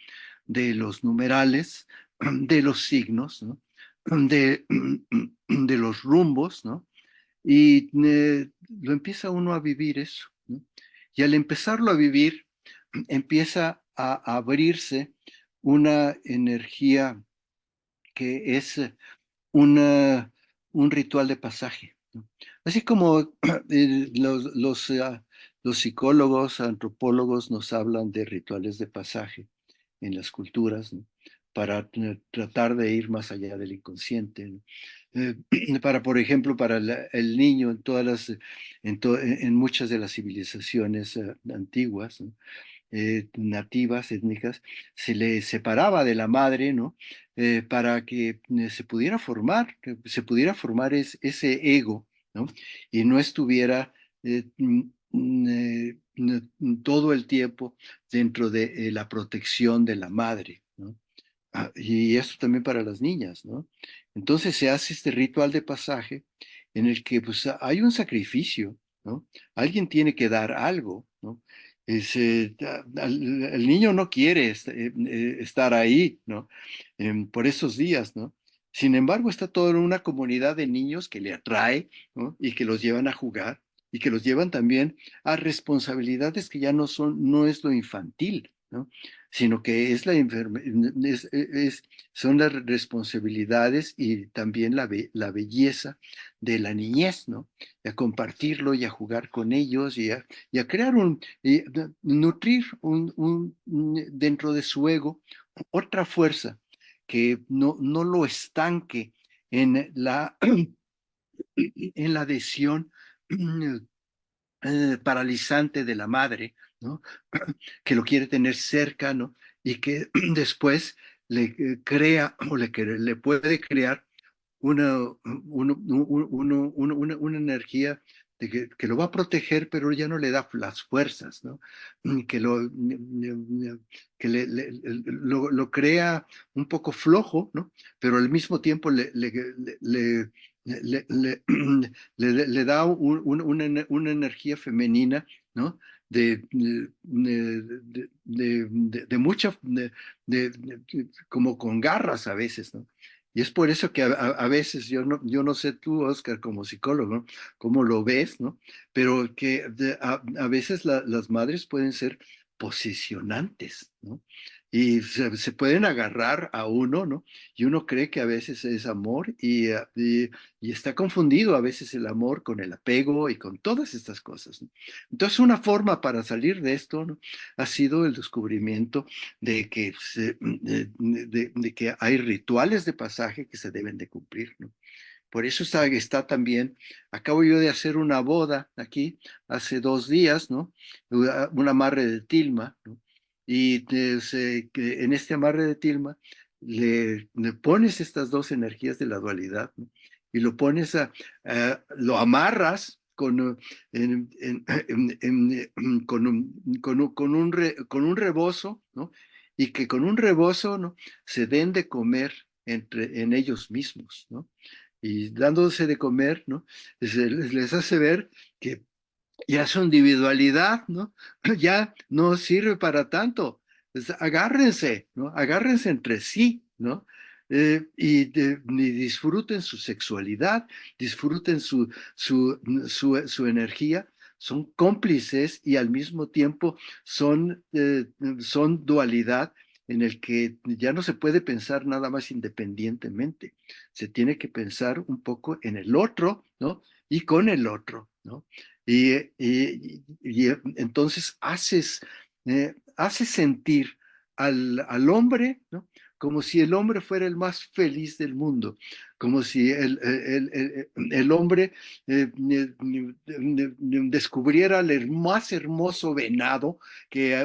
De los numerales, de los signos, ¿no? De, de los rumbos, ¿no? Y lo empieza uno a vivir eso, ¿no? Y al empezarlo a vivir, empieza a abrirse una energía que es una, un ritual de pasaje, ¿no? Así como los psicólogos, antropólogos nos hablan de rituales de pasaje en las culturas, ¿no? Para tratar de ir más allá del inconsciente, ¿no? Para, por ejemplo, para el niño en en muchas de las civilizaciones antiguas, ¿no? Nativas, étnicas, se le separaba de la madre, ¿no? Para que se pudiera formar, que se pudiera formar ese ego, ¿no? Y no estuviera todo el tiempo dentro de la protección de la madre, ¿no? Y esto también para las niñas, ¿no? Entonces se hace este ritual de pasaje en el que pues hay un sacrificio, ¿no? Alguien tiene que dar algo, ¿no? El niño no quiere estar ahí, ¿no? Por esos días, ¿no? Sin embargo, está toda una comunidad de niños que le atrae, ¿no? Y que los llevan a jugar y que los llevan también a responsabilidades que ya no es lo infantil, ¿no? Sino que es son las responsabilidades y también la belleza de la niñez, ¿no? Y a compartirlo y a jugar con ellos y a crear nutrir dentro de su ego otra fuerza que no lo estanque en en la adhesión paralizante de la madre, ¿no? Que lo quiere tener cerca, ¿no? Y que después le crea o le puede crear una energía que lo va a proteger, pero ya no le da las fuerzas, ¿no? Que lo crea un poco flojo, ¿no? Pero al mismo tiempo le- le- le da una energía femenina, ¿no? De mucha, como con garras a veces, ¿no? Y es por eso que a veces yo no sé tú, Oscar, como psicólogo, ¿no? Cómo lo ves, ¿no? Pero que a veces las madres pueden ser posicionantes, ¿no? Y se pueden agarrar a uno, ¿no? Y uno cree que a veces es amor y está confundido a veces el amor con el apego y con todas estas cosas, ¿no? Entonces, una forma para salir de esto, ¿no? Ha sido el descubrimiento de que, de que hay rituales de pasaje que se deben de cumplir, ¿no? Por eso está también, acabo yo de hacer una boda aquí hace 2 días, ¿no? Un amarre de tilma, ¿no? Y que en este amarre de tilma le pones estas dos energías de la dualidad, ¿no? Y lo pones lo amarras con un rebozo, ¿no? Y que con un rebozo, ¿no? Se den de comer en ellos mismos, ¿no? Y dándose de comer, ¿no? Les hace ver que ya su individualidad, ¿no? Ya no sirve para tanto. Agárrense, ¿no? Agárrense entre sí, ¿no? Y disfruten su sexualidad, disfruten su energía, son cómplices y al mismo tiempo son dualidad en el que ya no se puede pensar nada más independientemente, se tiene que pensar un poco en el otro, ¿no? Y con el otro, ¿no? Y entonces haces sentir al hombre, ¿no? Como si el hombre fuera el más feliz del mundo, como si el hombre descubriera el más hermoso venado que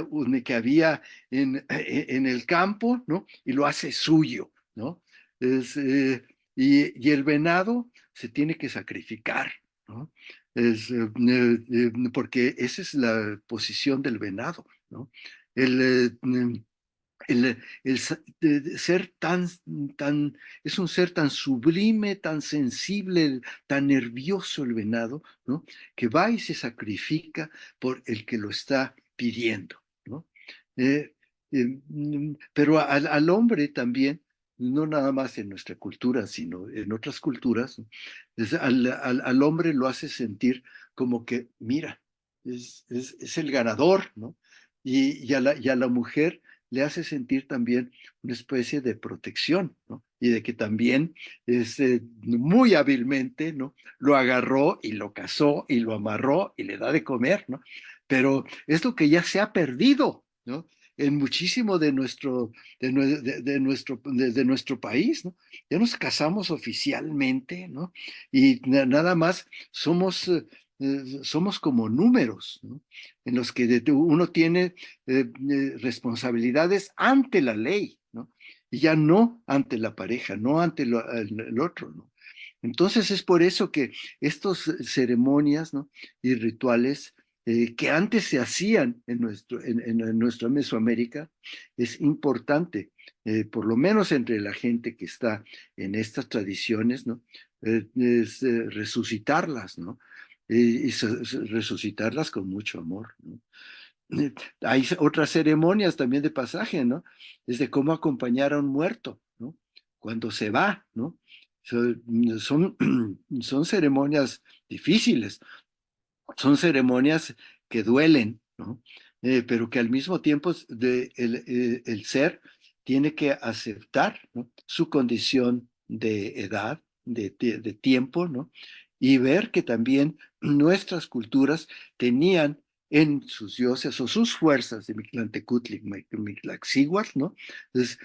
había en el campo, ¿no? Y lo hace suyo, ¿no? Y el venado se tiene que sacrificar, ¿no? Porque esa es la posición del venado, ¿no? El, ser es un ser tan sublime, tan sensible, tan nervioso el venado, ¿no? Que va y se sacrifica por el que lo está pidiendo, ¿no? Eh, pero al hombre también, no nada más en nuestra cultura, sino en otras culturas, ¿no? Al hombre lo hace sentir como que, mira, es el ganador, ¿no? Y a la mujer le hace sentir también una especie de protección, ¿no? Y de que también muy hábilmente, ¿no? Lo agarró y lo casó y lo amarró y le da de comer, ¿no? Pero es lo que ya se ha perdido, ¿no? En muchísimo de nuestro país, ¿no? Ya nos casamos oficialmente, ¿no? Y nada más somos como números, ¿no? En los que uno tiene responsabilidades ante la ley, ¿no? Y ya no ante la pareja, no ante el otro, ¿no? Entonces es por eso que estas ceremonias, ¿no? Y rituales que antes se hacían en nuestra Mesoamérica, es importante, por lo menos entre la gente que está en estas tradiciones, ¿no? Es resucitarlas, ¿no? Resucitarlas con mucho amor, ¿no? Hay otras ceremonias también de pasaje, ¿no? Desde cómo acompañar a un muerto, ¿no? Cuando se va, ¿no? Son, son ceremonias difíciles, son ceremonias que duelen, ¿no? Pero que al mismo tiempo el ser tiene que aceptar, ¿no? Su condición de edad, de tiempo, ¿no? Y ver que también nuestras culturas tenían en sus dioses o sus fuerzas de Mictlantecutli, Mictlaxíhuatl, ¿no? Entonces,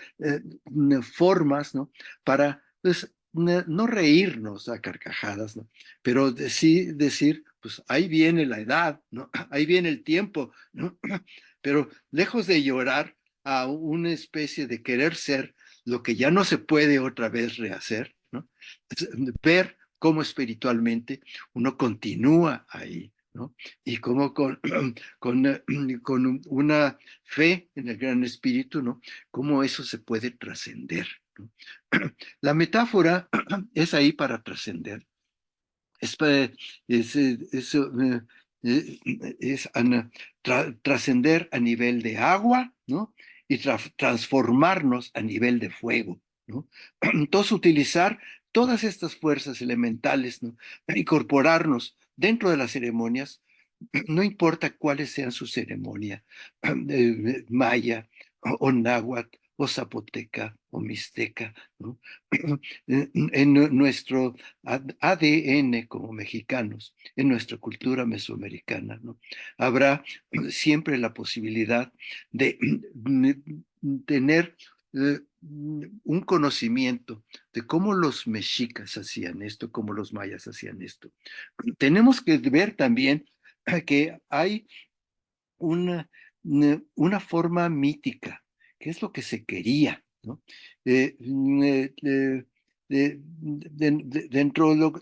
formas, ¿no? Para, pues, no reírnos a carcajadas, ¿no? Pero sí decir, pues ahí viene la edad, ¿no? Ahí viene el tiempo, ¿no? Pero lejos de llorar a una especie de querer ser lo que ya no se puede otra vez rehacer, ¿no? Ver cómo espiritualmente uno continúa ahí, ¿no? Y cómo con una fe en el gran espíritu, ¿no? Cómo eso se puede trascender, ¿no? La metáfora es ahí para trascender, es, es, es, eh, trascender a nivel de agua, ¿no? Y transformarnos a nivel de fuego, ¿no? Entonces, utilizar todas estas fuerzas elementales, ¿no? Incorporarnos dentro de las ceremonias, no importa cuáles sean su ceremonia, maya o náhuatl o zapoteca o mixteca, ¿no? En nuestro ADN como mexicanos, en nuestra cultura mesoamericana, ¿no? Habrá siempre la posibilidad de tener un conocimiento de cómo los mexicas hacían esto, cómo los mayas hacían esto. Tenemos que ver también que hay una forma mítica, que es lo que se quería, ¿no? Dentro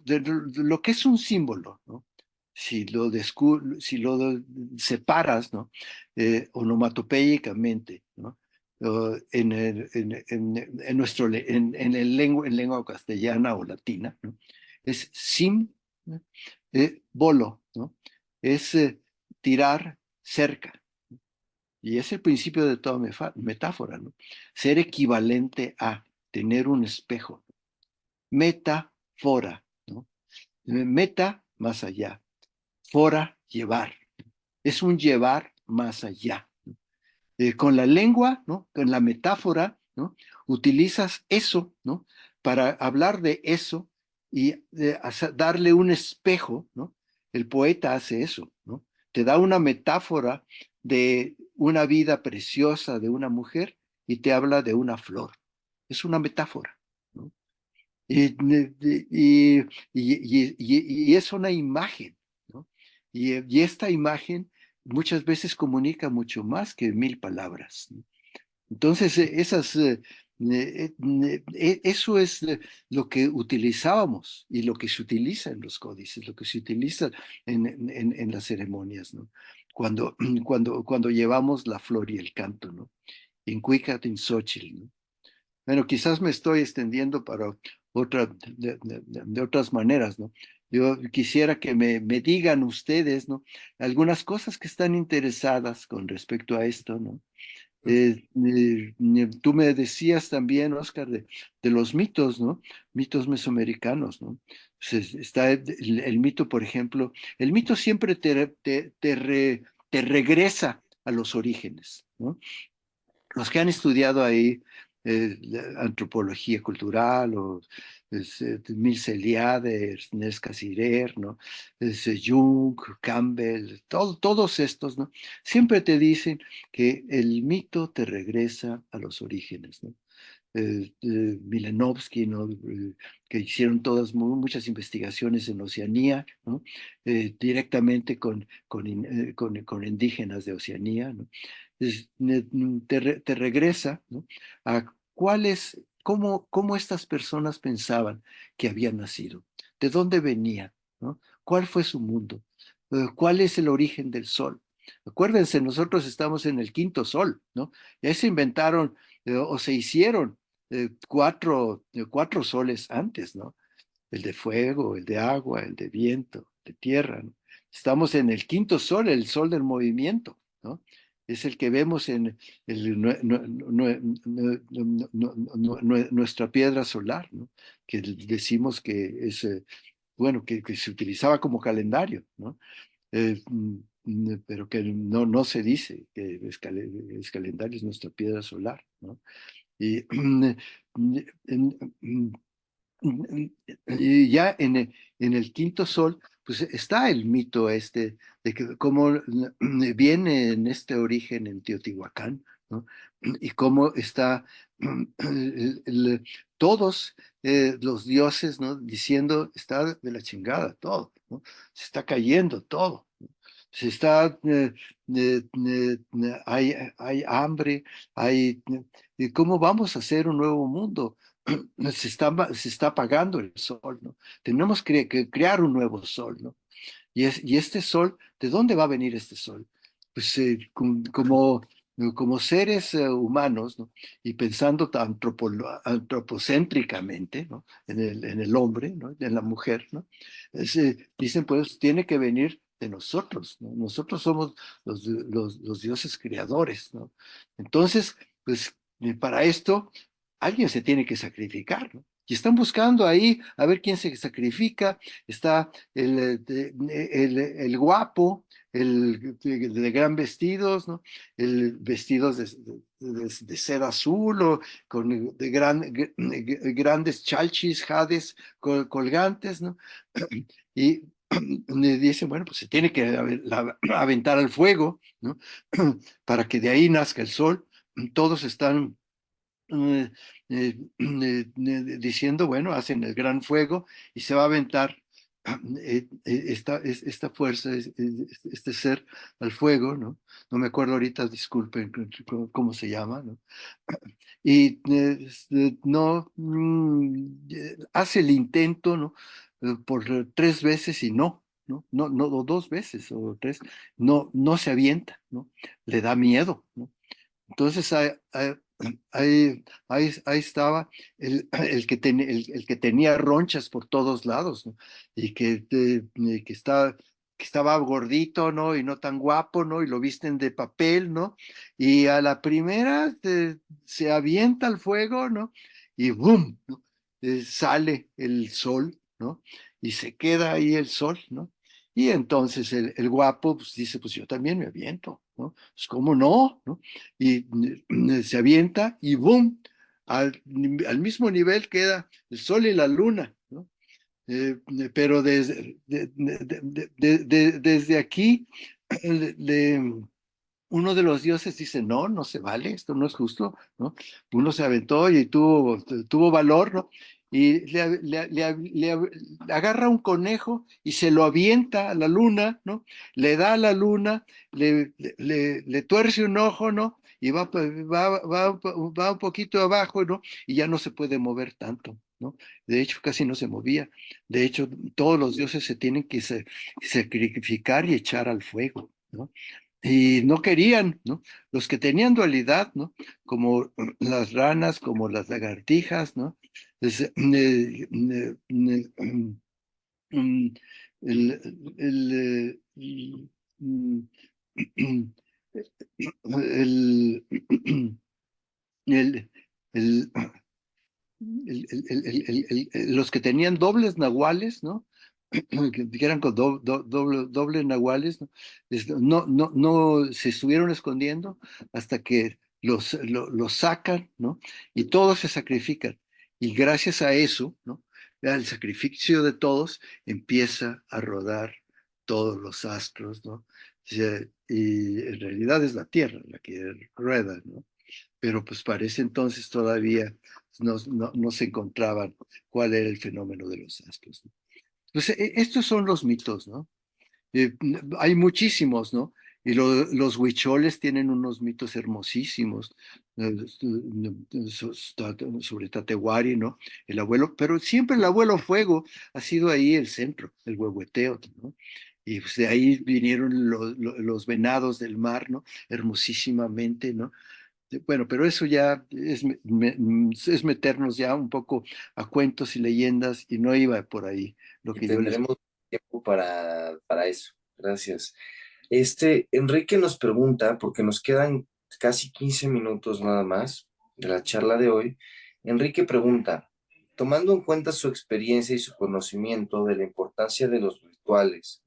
de lo que es un símbolo, ¿no? Si lo separas, ¿no? Onomatopéyicamente, ¿no? En lengua castellana o latina, ¿no? Es sim, ¿no? Bolo, ¿no? Es tirar cerca. Y es el principio de toda metáfora, ¿no? Ser equivalente a tener un espejo. Metáfora, ¿no? Meta, más allá. Fora, llevar. Es un llevar más allá, ¿no? Con la lengua, ¿no? Con la metáfora, ¿no? Utilizas eso, ¿no? Para hablar de eso y darle un espejo, ¿no? El poeta hace eso, ¿no? Te da una metáfora de una vida preciosa de una mujer y te habla de una flor. Es una metáfora, ¿no? Y, y es una imagen, ¿no? Y esta imagen muchas veces comunica mucho más que 1000 palabras, ¿no? Entonces, eso es lo que utilizábamos y lo que se utiliza en los códices, lo que se utiliza en las ceremonias, ¿no? Cuando, cuando llevamos la flor y el canto, ¿no? Incuicat in Xochitl, ¿no? Bueno, quizás me estoy extendiendo para de otras maneras, ¿no? Yo quisiera que me digan ustedes, ¿no? Algunas cosas que están interesadas con respecto a esto, ¿no? Tú me decías también, Oscar, de los mitos, ¿no? Mitos mesoamericanos, ¿no? Pues está el mito, por ejemplo, el mito siempre te regresa a los orígenes, ¿no? Los que han estudiado ahí la antropología cultural o Mills Eliade, Ernest Cassirer, ¿no? Jung, Campbell, todos estos, ¿no? Siempre te dicen que el mito te regresa a los orígenes, ¿no? Milenovsky, ¿no? Que hicieron muchas investigaciones en Oceanía, ¿no? Directamente con indígenas de Oceanía, ¿no? Te regresa, ¿no? A cómo estas personas pensaban que habían nacido, de dónde venían, ¿no? ¿Cuál fue su mundo? ¿Cuál es el origen del sol? Acuérdense, nosotros estamos en el quinto sol, ¿no? Ya se inventaron o se hicieron cuatro soles antes, ¿no? El de fuego, el de agua, el de viento, de tierra, ¿no? Estamos en el quinto sol, el sol del movimiento, ¿no? Es el que vemos en nuestra piedra solar, ¿no? Que decimos que es, bueno, que se utilizaba como calendario, ¿no? Pero que no se dice que es calendario, es nuestra piedra solar, ¿no? Y, y ya en el quinto sol, pues está el mito este de que cómo viene en este origen en Teotihuacán, ¿no? Y cómo está todos los dioses, ¿no? Diciendo, está de la chingada todo, ¿no? Se está cayendo todo, ¿no? Se está, hay hambre, ¿cómo vamos a hacer un nuevo mundo? Se está apagando el sol, ¿no? Tenemos que crear un nuevo sol, ¿no? Y este sol, ¿de dónde va a venir este sol? Pues como seres humanos, ¿no? Y pensando antropocéntricamente, ¿no? En el hombre, ¿no? En la mujer, ¿no? Dicen, pues, tiene que venir de nosotros, ¿no? Nosotros somos los dioses creadores, ¿no? Entonces, pues, para esto, alguien se tiene que sacrificar, ¿no? Y están buscando ahí a ver quién se sacrifica. Está el guapo, el de gran vestidos, ¿no? El vestidos de seda azul o con grandes chalchis, jades colgantes, ¿no? Y le dicen, bueno, pues se tiene que aventar al fuego, ¿no? Para que de ahí nazca el sol. Todos están diciendo, bueno, hacen el gran fuego y se va a aventar esta fuerza, este ser al fuego, ¿no? No me acuerdo ahorita, disculpen cómo se llama, ¿no? Y no hace el intento, ¿no? Por 3 veces y no. No, o 2 veces o tres, no se avienta, ¿no? Le da miedo, ¿no? Entonces ahí estaba el que tenía ronchas por todos lados, ¿no? Y que estaba gordito, ¿no? Y no tan guapo, ¿no? Y lo visten de papel, ¿no? Y a la primera se avienta al fuego, ¿no? Y ¡boom! ¿no? Sale el sol, ¿no? Y se queda ahí el sol, ¿no? Y entonces el guapo pues, dice, pues yo también me aviento, ¿no? Pues, ¿cómo no? ¿No? Y se avienta y ¡boom! Al mismo nivel queda el Sol y la Luna, ¿no? Pero desde aquí, uno de los dioses dice, no, no se vale, esto no es justo, ¿no? Uno se aventó y tuvo valor, ¿no? Y le agarra un conejo y se lo avienta a la luna, ¿no? Le da a la luna, le tuerce un ojo, ¿no? Y va un poquito abajo, ¿no? Y ya no se puede mover tanto, ¿no? De hecho, casi no se movía. De hecho, todos los dioses se tienen que sacrificar y echar al fuego, ¿no? Y no querían, ¿no? Los que tenían dualidad, ¿no? Como las ranas, como las lagartijas, ¿no? Mm, el, mm, el, el- el- los que tenían dobles nahuales, ¿no? Que eran con doble nahuales, ¿no? No se estuvieron escondiendo hasta que los sacan, ¿no? Y todos se sacrifican. Y gracias a eso, ¿no? Al sacrificio de todos, empieza a rodar todos los astros, ¿no? Y en realidad es la Tierra la que rueda, ¿no? Pero pues parece entonces todavía no se encontraban cuál era el fenómeno de los astros, ¿no? Pues estos son los mitos, ¿no? Hay muchísimos, ¿no? Y los huicholes tienen unos mitos hermosísimos sobre Tatewari, ¿no? El abuelo, pero siempre el abuelo fuego ha sido ahí el centro, el huehueteo, ¿no? Y pues de ahí vinieron los venados del mar, ¿no? Hermosísimamente, ¿no? Bueno, pero eso ya es meternos ya un poco a cuentos y leyendas y no iba por ahí lo Y que yo les... tendremos tiempo para eso. Gracias. Enrique nos pregunta, porque nos quedan casi 15 minutos nada más de la charla de hoy. Enrique pregunta, tomando en cuenta su experiencia y su conocimiento de la importancia de los rituales,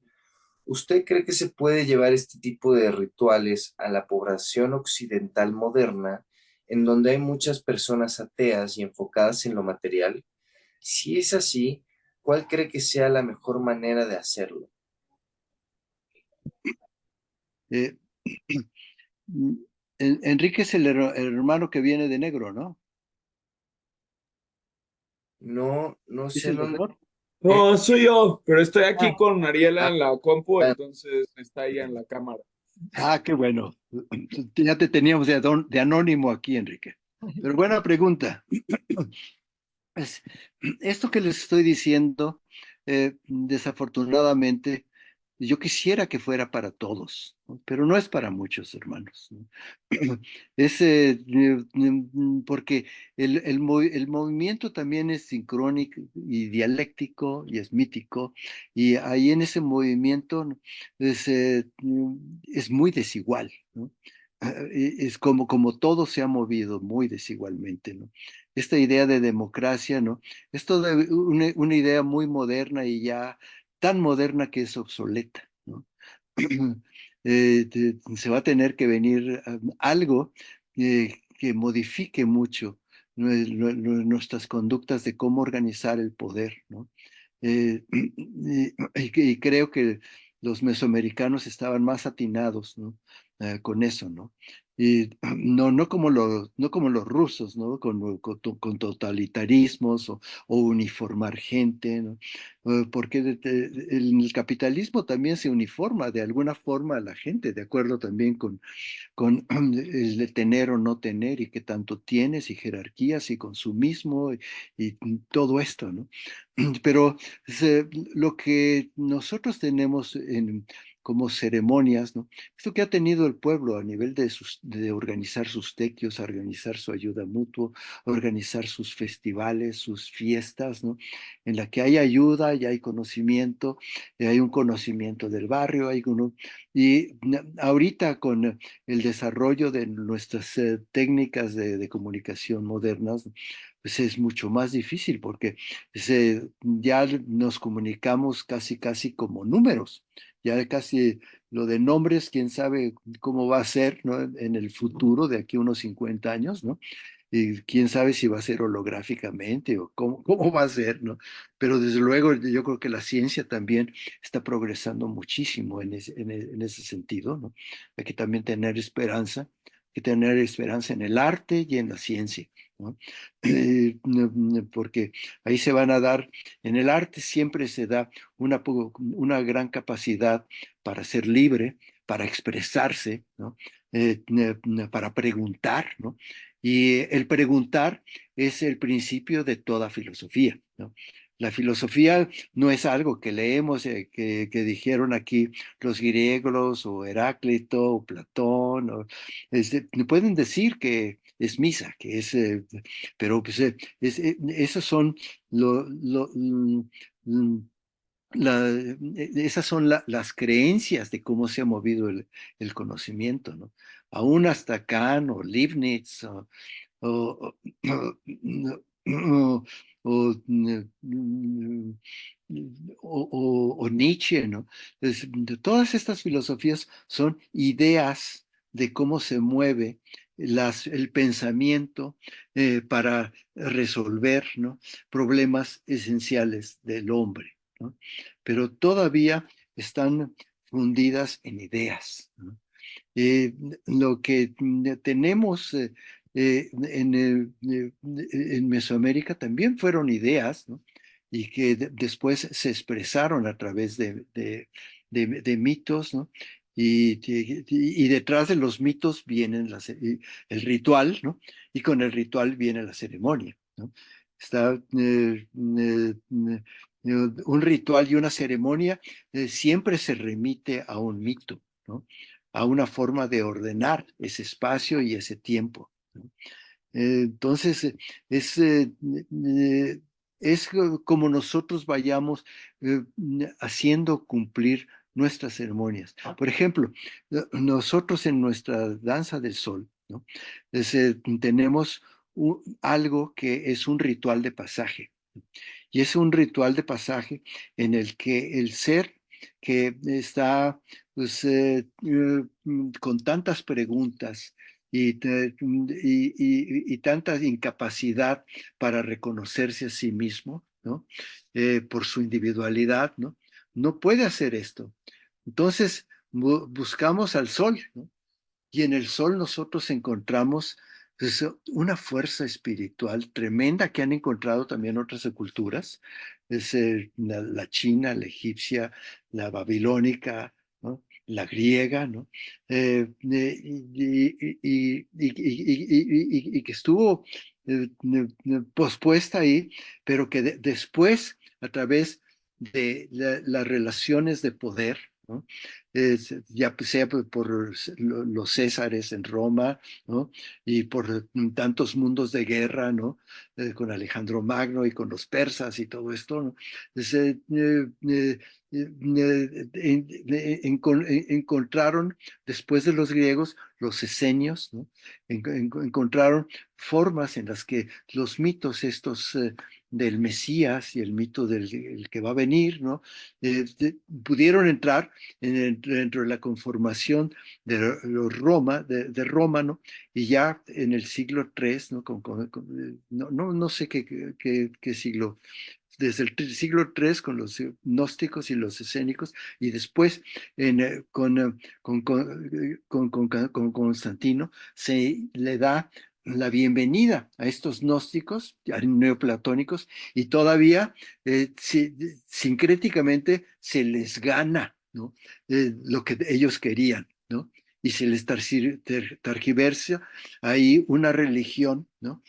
¿usted cree que se puede llevar este tipo de rituales a la población occidental moderna, en donde hay muchas personas ateas y enfocadas en lo material? Si es así, ¿cuál cree que sea la mejor manera de hacerlo? eh, Enrique es el hermano que viene de negro, ¿no? No, no ¿Es sé el dónde. doctor? No, soy yo, pero estoy aquí Ah, con Ariela Ah, en la compu, ah, entonces está ella en la cámara. qué bueno. Ya te teníamos de anónimo aquí, Enrique. Pero buena pregunta. Pues, esto que les estoy diciendo, desafortunadamente, yo quisiera que fuera para todos, ¿no? Pero no es para muchos hermanos, ¿no? Es porque el movimiento también es sincrónico y dialéctico y es mítico, y ahí en ese movimiento, ¿no? Es muy desigual, ¿no? Es como todo se ha movido muy desigualmente, ¿no? Esta idea de democracia, ¿no? Es toda una idea muy moderna y ya tan moderna que es obsoleta, ¿no? Se va a tener que venir algo que modifique mucho nuestras conductas de cómo organizar el poder, ¿no? Y creo que los mesoamericanos estaban más atinados, ¿no? Con eso, ¿no? Y no como los rusos, ¿no? Con totalitarismos o uniformar gente, ¿no? Porque en el capitalismo también se uniforma de alguna forma a la gente, de acuerdo también con el de tener o no tener y qué tanto tienes y jerarquías y consumismo y todo esto, ¿no? Pero lo que nosotros tenemos como ceremonias, ¿no? Esto que ha tenido el pueblo a nivel de organizar sus tequios, organizar su ayuda mutua, organizar sus festivales, sus fiestas, ¿no? En la que hay ayuda y hay conocimiento, y hay un conocimiento del barrio, y ahorita con el desarrollo de nuestras técnicas de comunicación modernas, pues es mucho más difícil porque ya nos comunicamos casi como números. ya casi lo de nombres, quién sabe cómo va a ser, ¿no? En el futuro, de aquí a unos 50 años, ¿no? Y quién sabe si va a ser holográficamente o cómo va a ser, ¿no? Pero desde luego yo creo que la ciencia también está progresando muchísimo en ese sentido, ¿no? Hay que también tener esperanza, hay que tener esperanza en el arte y en la ciencia, ¿no? Porque ahí se van a dar, en el arte siempre se da una gran capacidad para ser libre, para expresarse, ¿no? Para preguntar, ¿no? Y el preguntar es el principio de toda filosofía, ¿no? La filosofía no es algo que leemos, que dijeron aquí los griegos o Heráclito o Platón. Pueden decir que es misa, pero pues, esos son mm, esas son las creencias de cómo se ha movido el conocimiento, ¿no? Aún hasta Kant o Leibniz o, o- o- o Nietzsche, ¿no? Todas estas filosofías son ideas de cómo se mueve el pensamiento para resolver, ¿no? Problemas esenciales del hombre, ¿no? Pero todavía están fundidas en ideas, ¿no? Eh, lo que tenemos en Mesoamérica también fueron ideas, ¿no? Y que después se expresaron a través de mitos, ¿no? Y detrás de los mitos vienen el ritual, ¿no? Y con el ritual viene la ceremonia, ¿no? Está un ritual y una ceremonia siempre se remite a un mito, ¿no? A una forma de ordenar ese espacio y ese tiempo, ¿no? Entonces, es, eh, eh, es como nosotros vayamos haciendo cumplir nuestras ceremonias. Por ejemplo, nosotros en nuestra danza del sol, ¿no? Tenemos algo que es un ritual de pasaje. Y es un ritual de pasaje en el que el ser que está pues, con tantas preguntas y tanta incapacidad para reconocerse a sí mismo, ¿no? Por su individualidad, ¿no? No puede hacer esto. Entonces buscamos al sol, ¿no? Y en el sol nosotros encontramos pues, una fuerza espiritual tremenda que han encontrado también otras culturas, es la china, la egipcia, la babilónica, ¿no? La griega, ¿no? Y que estuvo pospuesta ahí, pero que después, a través de las relaciones de poder, ¿no? Ya sea por los Césares en Roma, ¿no? Y por tantos mundos de guerra, ¿no? Con Alejandro Magno y con los persas y todo esto, ¿no? Encontraron, después de los griegos, los esenios, ¿no? Encontraron formas en las que los mitos estos del Mesías y el mito del el que va a venir, ¿no? Pudieron entrar dentro de la conformación de Roma, ¿no? Y ya en el siglo III, ¿no? No sé qué siglo, desde el siglo III con los gnósticos y los escénicos, y después con Constantino se le da la bienvenida a estos gnósticos neoplatónicos y todavía sincréticamente se les gana, ¿no? Lo que ellos querían, ¿no? Y se les targiversa ahí una religión, ¿no?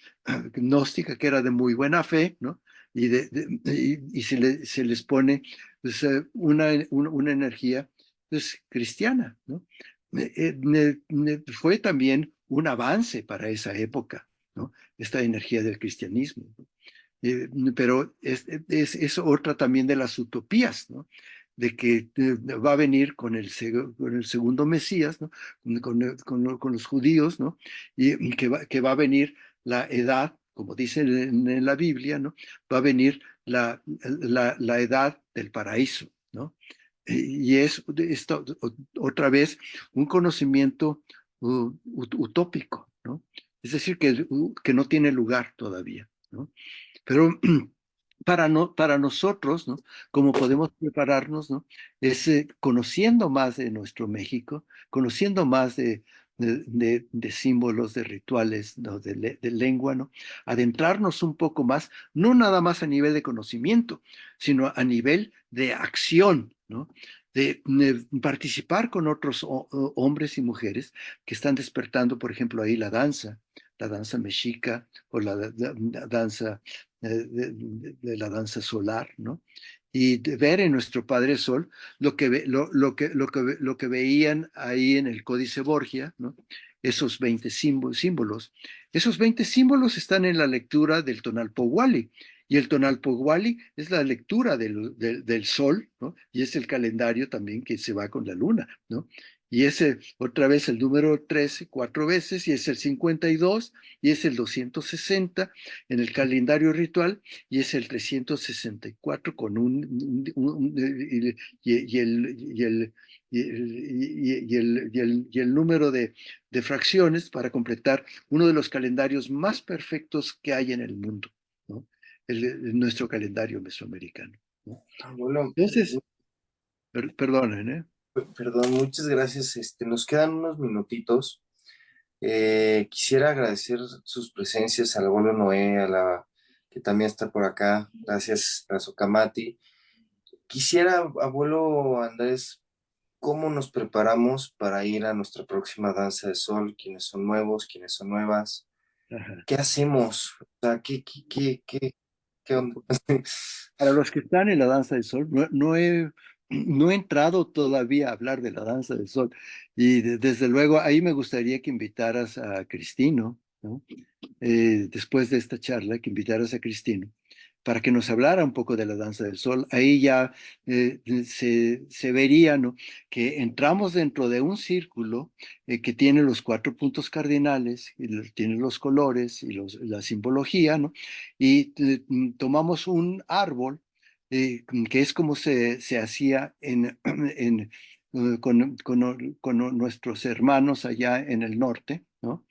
Gnóstica que era de muy buena fe, ¿no? Y se les pone pues, una energía pues, cristiana, ¿no? Fue también un avance para esa época, ¿no? Esta energía del cristianismo, ¿no? Pero es otra también de las utopías, ¿no? De que va a venir con el segundo Mesías, ¿no? Con los judíos, ¿no? Y que va a venir la edad, como dice en la Biblia, ¿no? Va a venir la edad del paraíso, ¿no? Y es esto, otra vez un conocimiento utópico, ¿no? Es decir, que no tiene lugar todavía, ¿no? Pero para nosotros, ¿no? Cómo podemos prepararnos, ¿no? Es conociendo más de nuestro México, conociendo más de símbolos, de rituales, ¿no? De lengua, ¿no? Adentrarnos un poco más, no nada más a nivel de conocimiento, sino a nivel de acción, ¿no? De participar con otros hombres y mujeres que están despertando, por ejemplo, ahí la danza mexica o la danza de la danza solar, ¿no? Y de ver en nuestro Padre Sol lo que veían ahí en el Códice Borgia, ¿no? Esos 20 símbolos. Esos 20 símbolos están en la lectura del Tonalpohualli. Y el Tonalpohualli es la lectura del sol, ¿no? Y es el calendario también que se va con la luna, ¿no? Y ese, otra vez, el número 13, 4 veces, y es el 52, y es el 260 en el calendario ritual, y es el 364 con y el número de fracciones para completar uno de los calendarios más perfectos que hay en el mundo, ¿no? Nuestro calendario mesoamericano, ¿no? Bueno, Entonces, perdonen, ¿eh? perdón, muchas gracias. Nos quedan unos minutitos. Quisiera agradecer sus presencias al abuelo Noé, que también está por acá. Gracias a Socamati. Quisiera, abuelo Andrés, ¿cómo nos preparamos para ir a nuestra próxima danza de sol? ¿Quiénes son nuevos? ¿Quiénes son nuevas? Ajá. ¿Qué hacemos? O sea, ¿qué onda? Para los que están en la danza del sol, no he entrado todavía a hablar de la danza del sol. Y desde luego ahí me gustaría que invitaras a Cristino, ¿no? Después de esta charla, que invitaras a Cristino para que nos hablara un poco de la danza del sol. Ahí ya se vería, ¿no? Que entramos dentro de un círculo que tiene los 4 puntos cardinales, y tiene los colores y la simbología, ¿no? Y tomamos un árbol, que es como se hacía con nuestros hermanos allá en el norte, ¿no?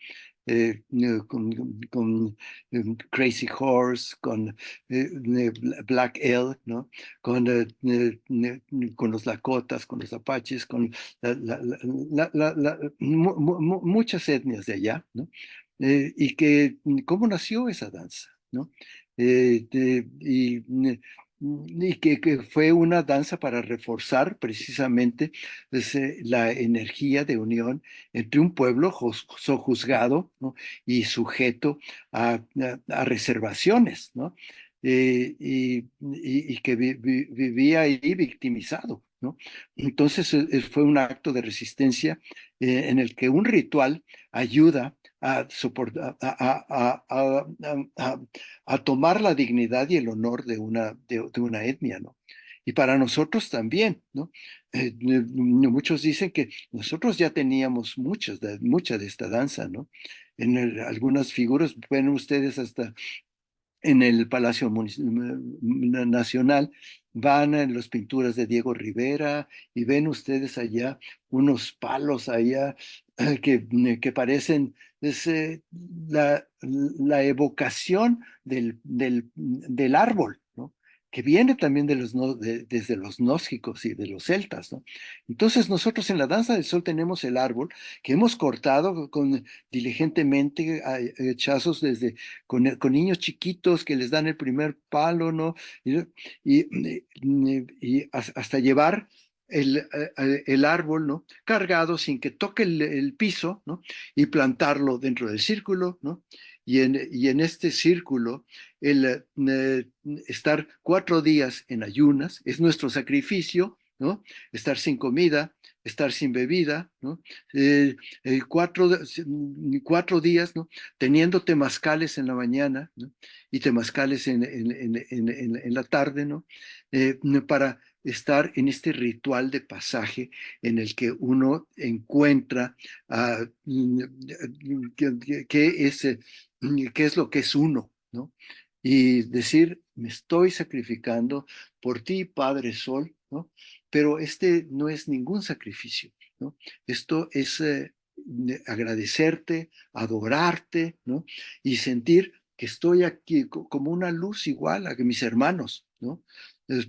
Con Crazy Horse, con Black Elk, ¿no? Con los Lakotas, con los Apaches, con muchas etnias de allá, ¿no? ¿Cómo nació esa danza, ¿no? Y que fue una danza para reforzar precisamente la energía de unión entre un pueblo sojuzgado, ¿no? Y sujeto a reservaciones, ¿no? Y que vivía ahí victimizado, ¿no? Entonces fue un acto de resistencia en el que un ritual ayuda a, soportar, a tomar la dignidad y el honor de una etnia, ¿no? Y para nosotros también, ¿no? Muchos dicen que nosotros ya teníamos mucha de esta danza, ¿no? Algunas figuras, ven ustedes hasta en el Palacio Nacional, van en las pinturas de Diego Rivera y ven ustedes allá unos palos allá que parecen es, la evocación del árbol, ¿no? Que viene también desde los gnósticos y de los celtas, ¿no? Entonces nosotros en la danza del sol tenemos el árbol que hemos cortado diligentemente a hachazos con niños chiquitos que les dan el primer palo, ¿no? Y hasta llevar el árbol, ¿no? Cargado sin que toque el piso, ¿no? Y plantarlo dentro del círculo, ¿no? Y en este círculo, el estar 4 días en ayunas es nuestro sacrificio, ¿no? Estar sin comida, estar sin bebida, ¿no? Eh, 4 días, ¿no? Teniendo temazcales en la mañana, ¿no? Y temazcales en la tarde, ¿no? Para estar en este ritual de pasaje en el que uno encuentra qué es lo que es uno, ¿no? Y decir, me estoy sacrificando por ti, Padre Sol, ¿no? pero este no es ningún sacrificio, ¿no? Esto es agradecerte, adorarte, ¿no? Y sentir que estoy aquí como una luz igual a que mis hermanos, ¿no?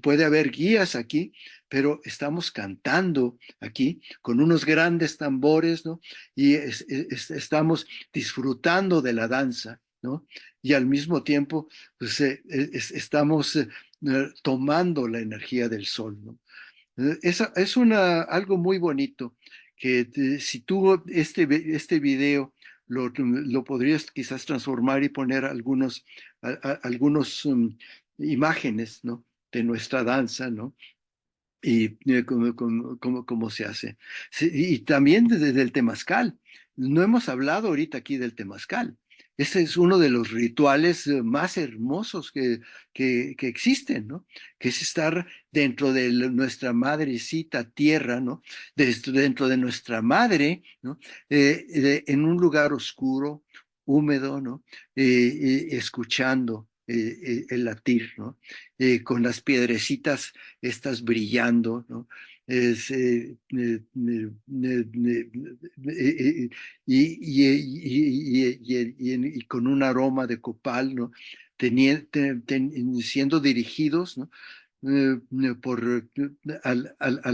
Puede haber guías aquí, pero estamos cantando aquí con unos grandes tambores, ¿no? Y estamos disfrutando de la danza, ¿no? Y al mismo tiempo, pues, estamos tomando la energía del sol, ¿no? Es algo muy bonito que si tú este video lo podrías quizás transformar y poner algunos imágenes, ¿no? De nuestra danza, ¿no? Y cómo se hace. Sí, y también desde el temazcal. No hemos hablado ahorita aquí del temazcal. Ese es uno de los rituales más hermosos que existen, ¿no? Que es estar dentro de nuestra madrecita tierra, ¿no? Dentro de nuestra madre, ¿no? En un lugar oscuro, húmedo, ¿no? Escuchando el latir, ¿no? Con las piedrecitas estas brillando, ¿no? Es, y con un aroma de copal, ¿no? Siendo dirigidos, ¿no? Por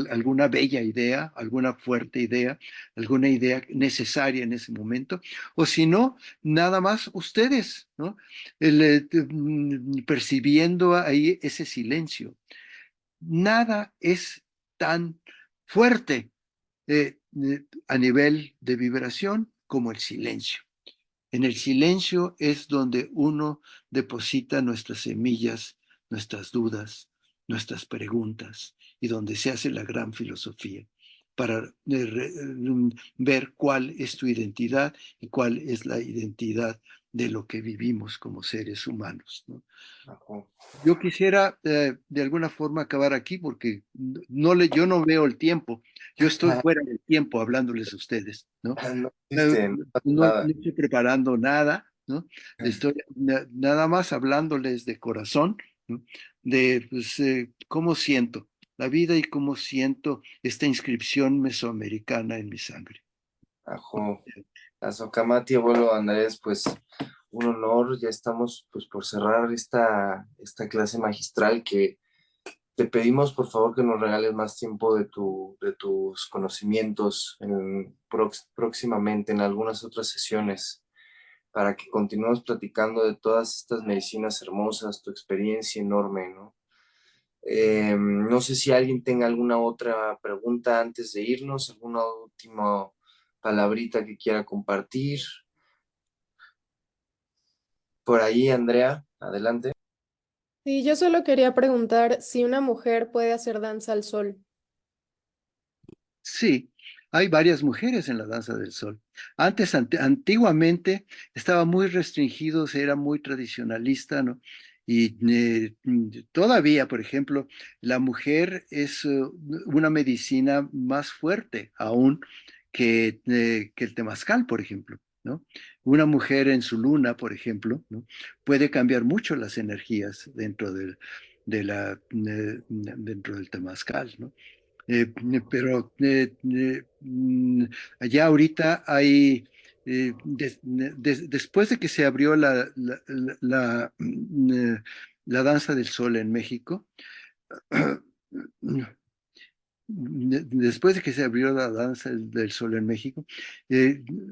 alguna bella idea, alguna fuerte idea, alguna idea necesaria en ese momento, o si no, nada más ustedes, ¿no? Percibiendo ahí ese silencio. Nada es tan fuerte a nivel de vibración como el silencio. En el silencio es donde uno deposita nuestras semillas, nuestras dudas, nuestras preguntas y donde se hace la gran filosofía para ver cuál es tu identidad y cuál es la identidad de lo que vivimos como seres humanos, ¿no? Ajá. Yo quisiera de alguna forma acabar aquí porque yo no veo el tiempo. Yo estoy fuera del tiempo hablándoles a ustedes, ¿no? No No, existe, no pasa no nada. estoy preparando nada, ¿no? Estoy nada más hablándoles de corazón, ¿no? De pues, cómo siento la vida y cómo siento esta inscripción mesoamericana en mi sangre. Ajo. Azokamati, abuelo Andrés, pues un honor. Ya estamos pues por cerrar esta clase magistral que te pedimos por favor que nos regales más tiempo de tus conocimientos próximamente en algunas otras sesiones para que continuemos platicando de todas estas medicinas hermosas, tu experiencia enorme, ¿no? No sé si alguien tenga alguna otra pregunta antes de irnos, alguna última palabrita que quiera compartir. Por ahí, Andrea, adelante. Sí, yo solo quería preguntar si una mujer puede hacer danza al sol. Sí, hay varias mujeres en la danza del sol. Antiguamente estaba muy restringido, era muy tradicionalista, ¿no? Y todavía, por ejemplo, la mujer es una medicina más fuerte aún que el temazcal, por ejemplo, ¿no? Una mujer en su luna, por ejemplo, ¿no? Puede cambiar mucho las energías dentro del temazcal, ¿no? Pero allá ahorita hay, después de que se abrió la danza del sol en México, después de que se abrió la danza del sol en México,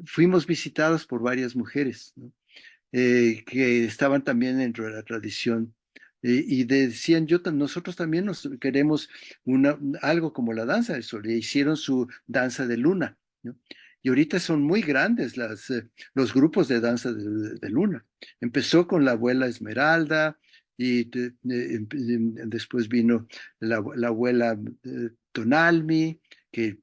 fuimos visitados por varias mujeres, ¿no? Que estaban también dentro de la tradición. Y decían, nosotros también nos queremos algo como la danza del sol. E hicieron su danza de luna, ¿no? Y ahorita son muy grandes los grupos de danza de luna. Empezó con la abuela Esmeralda y después vino la abuela Tonalmi, que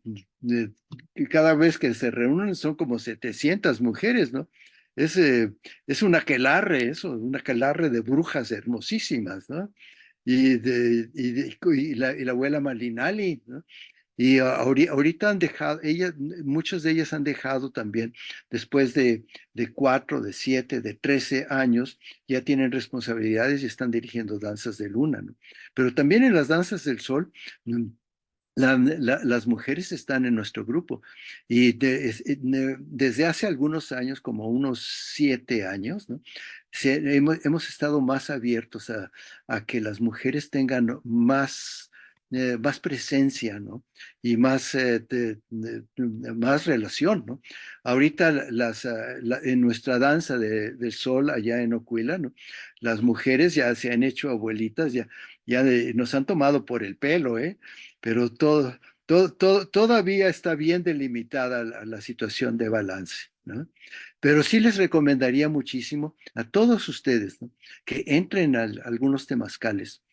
cada vez que se reúnen son como 700 mujeres, ¿no? Es, eh, es un aquelarre, eso, un aquelarre de brujas hermosísimas, ¿no? Y la abuela Malinali, ¿no? Y ahorita han dejado, muchas de ellas han dejado también, después de 4, de 7, de 13 años, ya tienen responsabilidades y están dirigiendo danzas de luna, ¿no? Pero también en las danzas del sol, Las mujeres están en nuestro grupo y desde hace algunos años, como unos 7 años, ¿no? Hemos estado más abiertos a que las mujeres tengan más presencia, ¿no? Y más relación, ¿no? Ahorita en nuestra danza del sol allá en Oquila, ¿no? Las mujeres ya se han hecho abuelitas, ya nos han tomado por el pelo, ¿eh? Pero todavía está bien delimitada la situación de balance, ¿no? Pero sí les recomendaría muchísimo a todos ustedes, ¿no? Que entren a algunos temazcales.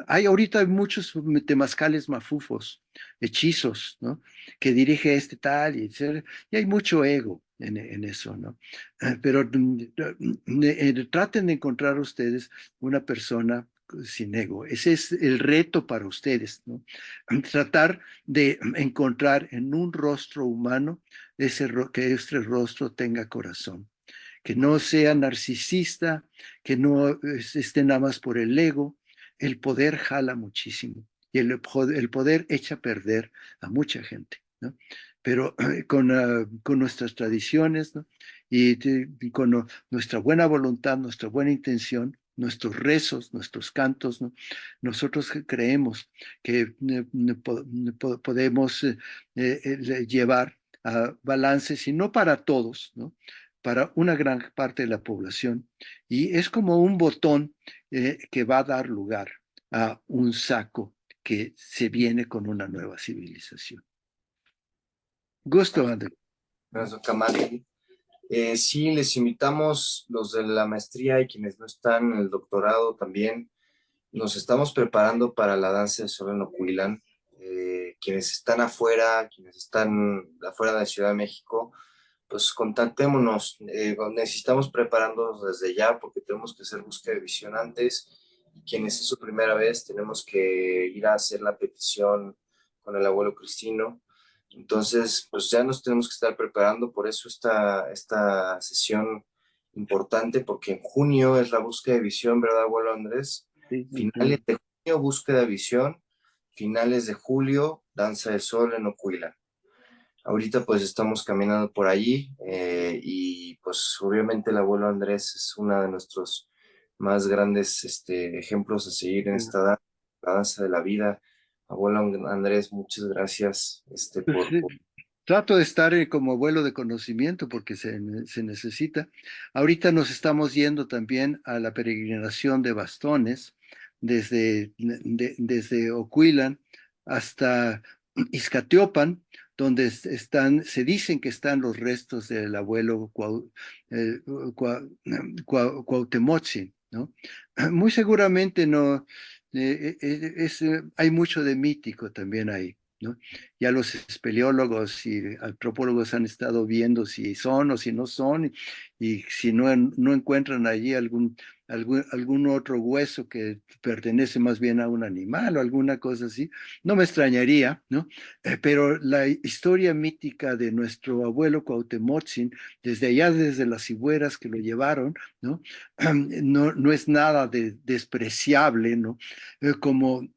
Hay muchos temazcales mafufos, hechizos, ¿no? Que dirige este tal y hay mucho ego en eso, ¿no? Pero traten de encontrar ustedes una persona sin ego. Ese es el reto para ustedes, ¿no? Tratar de encontrar en un rostro humano que este rostro tenga corazón, que no sea narcisista, que no esté nada más por el ego. El poder jala muchísimo y el poder echa a perder a mucha gente, ¿no? Pero con nuestras tradiciones, ¿no? Y con nuestra buena voluntad, nuestra buena intención, nuestros rezos, nuestros cantos, ¿no? Nosotros creemos que podemos llevar a balances, y no para todos, ¿no? Para una gran parte de la población. Y es como un botón que va a dar lugar a un saco que se viene con una nueva civilización. Gusto, André. Gracias, Kamali. Sí, les invitamos los de la maestría y quienes no están en el doctorado también. Nos estamos preparando para la danza de sol en Ocuilán. Quienes están afuera, quienes están afuera de Ciudad de México, pues contactémonos. Necesitamos prepararnos desde ya porque tenemos que hacer búsqueda de visión antes. Y quienes es su primera vez, tenemos que ir a hacer la petición con el abuelo Cristino. Entonces, pues ya nos tenemos que estar preparando, por eso esta sesión importante, porque en junio es la búsqueda de visión, ¿verdad, abuelo Andrés? Sí, Finales de junio, búsqueda de visión, finales de julio, danza del sol en Ocuila. Ahorita pues estamos caminando por allí y pues obviamente el abuelo Andrés es uno de nuestros más grandes ejemplos a seguir en esta danza, la danza de la vida. Abuelo Andrés, muchas gracias pues, trato de estar como vuelo de conocimiento porque se necesita. Ahorita nos estamos yendo también a la peregrinación de bastones desde Ocuilan hasta Izcatiopan, donde se dicen que están los restos del abuelo Cuauhtemotzin, ¿no? Muy seguramente no, hay mucho de mítico también ahí, ¿no? Ya los espeleólogos y antropólogos han estado viendo si son o si no son, y si no encuentran allí algún otro hueso que pertenece más bien a un animal o alguna cosa así, no me extrañaría, ¿no? Pero la historia mítica de nuestro abuelo Cuauhtemotzin, desde las Cibueras que lo llevaron, ¿no? No es nada despreciable, ¿no? Como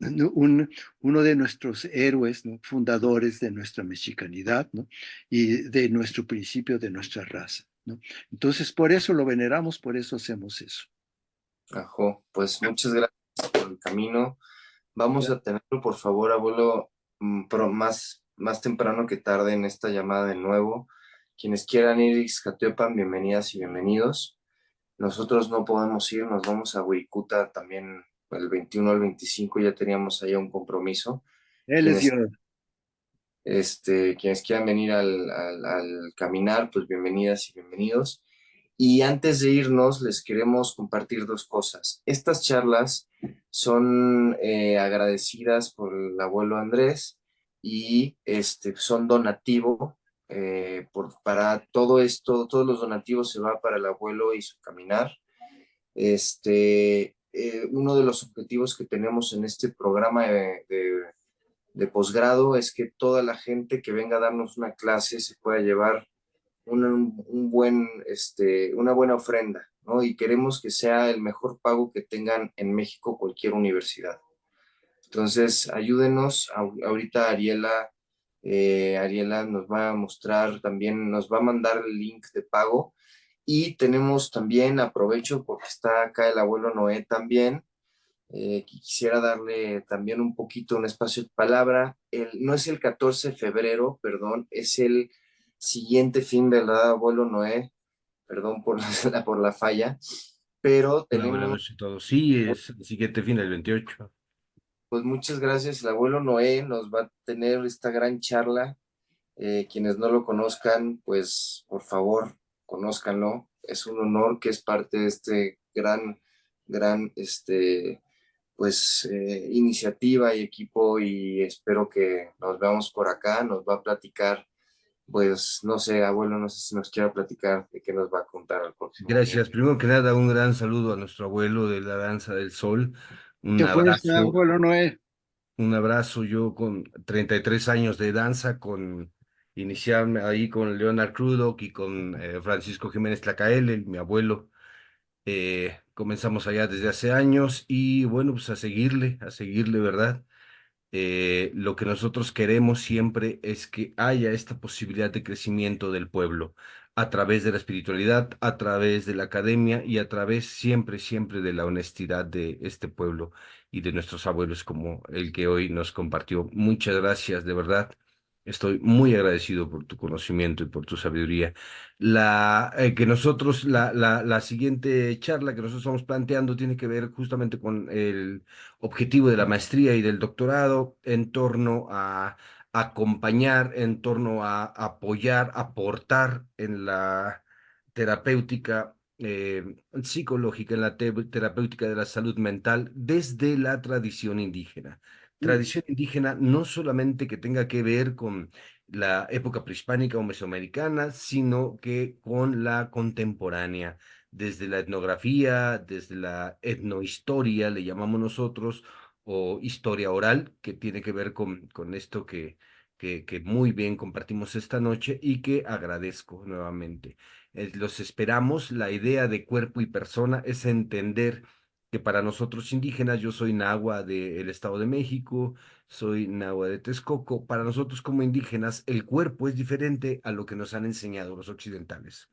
uno de nuestros héroes, ¿no? Fundadores de nuestra mexicanidad, ¿no? Y de nuestro principio, de nuestra raza, ¿no? Entonces, por eso lo veneramos, por eso hacemos eso. Ajo, pues muchas gracias por el camino. Vamos a tenerlo, por favor, abuelo, más temprano que tarde en esta llamada de nuevo. Quienes quieran ir a Ixcatiopan, bienvenidas y bienvenidos. Nosotros no podemos ir, nos vamos a Huiricuta también el 21 al 25, ya teníamos allá un compromiso. Él es Dios. Quienes quieran venir al caminar, pues bienvenidas y bienvenidos. Y antes de irnos, les queremos compartir dos cosas. Estas charlas son agradecidas por el abuelo Andrés y son donativo. Para todo esto, todos los donativos se va para el abuelo y su caminar. Uno de los objetivos que tenemos en este programa de posgrado es que toda la gente que venga a darnos una clase se pueda llevar una buena ofrenda, ¿no? Y queremos que sea el mejor pago que tengan en México cualquier universidad. Entonces, ayúdenos. Ahorita Ariela nos va a mostrar también, nos va a mandar el link de pago. Y tenemos también, aprovecho porque está acá el abuelo Noé también, quisiera darle también un poquito un espacio de palabra. No es el 14 de febrero, perdón, es el siguiente fin, ¿verdad, abuelo Noé? Perdón por por la falla, pero Hola, buenas tenemos, noches a todos. Sí, es el siguiente fin del 28. pues muchas gracias. El abuelo Noé nos va a tener esta gran charla. Quienes no lo conozcan, pues por favor, conózcanlo. Es un honor que es parte de este gran, pues, iniciativa y equipo y espero que nos veamos por acá. Nos va a platicar, pues, no sé, abuelo, no sé si nos quiera platicar de qué nos va a contar el próximo día. Gracias. Primero que nada, un gran saludo a nuestro abuelo de la Danza del Sol. Un Mucha fuerza, abrazo, abuelo Noé. un abrazo. Yo con 33 años de danza, iniciarme ahí con Leonard Crudock y con Francisco Jiménez Tlacaele, mi abuelo. Comenzamos allá desde hace años y bueno, pues a seguirle, ¿verdad? Lo que nosotros queremos siempre es que haya esta posibilidad de crecimiento del pueblo a través de la espiritualidad, a través de la academia y a través siempre, siempre de la honestidad de este pueblo y de nuestros abuelos como el que hoy nos compartió. Muchas gracias, de verdad. Estoy muy agradecido por tu conocimiento y por tu sabiduría. La siguiente charla que nosotros estamos planteando tiene que ver justamente con el objetivo de la maestría y del doctorado en torno a acompañar, en torno a apoyar, aportar en la terapéutica psicológica, en la terapéutica de la salud mental desde la tradición indígena. Tradición indígena no solamente que tenga que ver con la época prehispánica o mesoamericana, sino que con la contemporánea desde la etnografía, desde la etnohistoria, le llamamos nosotros, o historia oral, que tiene que ver con esto que muy bien compartimos esta noche y que agradezco nuevamente. Los esperamos. La idea de cuerpo y persona es entender que para nosotros indígenas, yo soy nahua del Estado de México, soy nahua de Texcoco, para nosotros como indígenas, el cuerpo es diferente a lo que nos han enseñado los occidentales.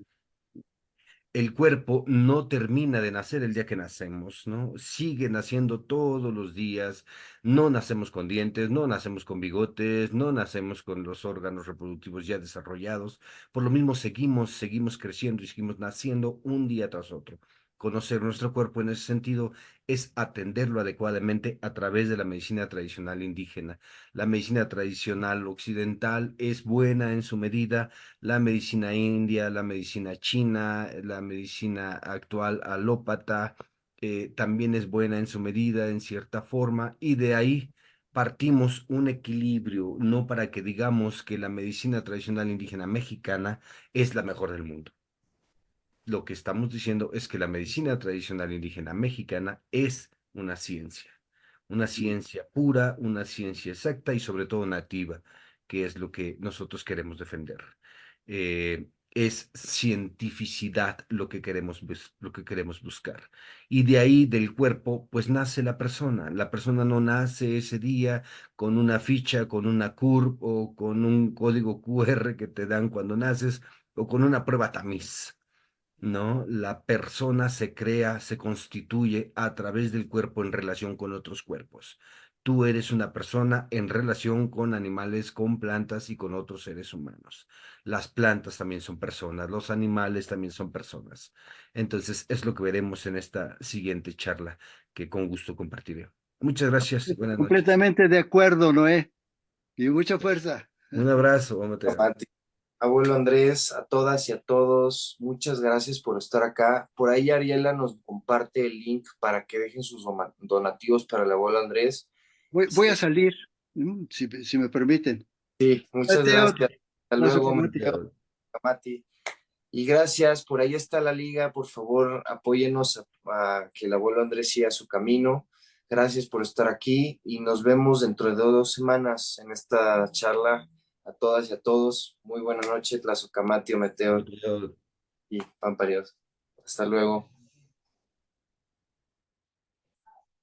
El cuerpo no termina de nacer el día que nacemos, ¿no? Sigue naciendo todos los días. No nacemos con dientes, no nacemos con bigotes, no nacemos con los órganos reproductivos ya desarrollados. Por lo mismo seguimos creciendo y seguimos naciendo un día tras otro. Conocer nuestro cuerpo en ese sentido es atenderlo adecuadamente a través de la medicina tradicional indígena. La medicina tradicional occidental es buena en su medida, la medicina india, la medicina china, la medicina actual alópata, también es buena en su medida, en cierta forma, y de ahí partimos un equilibrio, no para que digamos que la medicina tradicional indígena mexicana es la mejor del mundo. Lo que estamos diciendo es que la medicina tradicional indígena mexicana es una ciencia pura, una ciencia exacta y sobre todo nativa, que es lo que nosotros queremos defender. Es cientificidad lo que queremos buscar. Y de ahí del cuerpo, pues nace la persona. La persona no nace ese día con una ficha, con una CURP o con un código QR que te dan cuando naces o con una prueba tamiz. ¿No? La persona se crea, se constituye a través del cuerpo en relación con otros cuerpos. Tú eres una persona en relación con animales, con plantas y con otros seres humanos. Las plantas también son personas, los animales también son personas. Entonces, es lo que veremos en esta siguiente charla que con gusto compartiré. Muchas gracias y buenas noches. Completamente de acuerdo, Noé. Y mucha fuerza. Un abrazo, Mateo. Abuelo Andrés, a todas y a todos, muchas gracias por estar acá. Por ahí Ariela nos comparte el link para que dejen sus donativos para el abuelo Andrés. Voy a salir, si me permiten. Sí, muchas Mateo, gracias. Hasta abrazo, luego, Camati. Mateo, Mati. Y gracias, por ahí está la liga. Por favor, apóyenos a que el abuelo Andrés siga su camino. Gracias por estar aquí y nos vemos dentro de 2 semanas en esta charla. A todas y a todos, muy buena noche, Tlazocamati, Meteo y Pamparios. Hasta luego.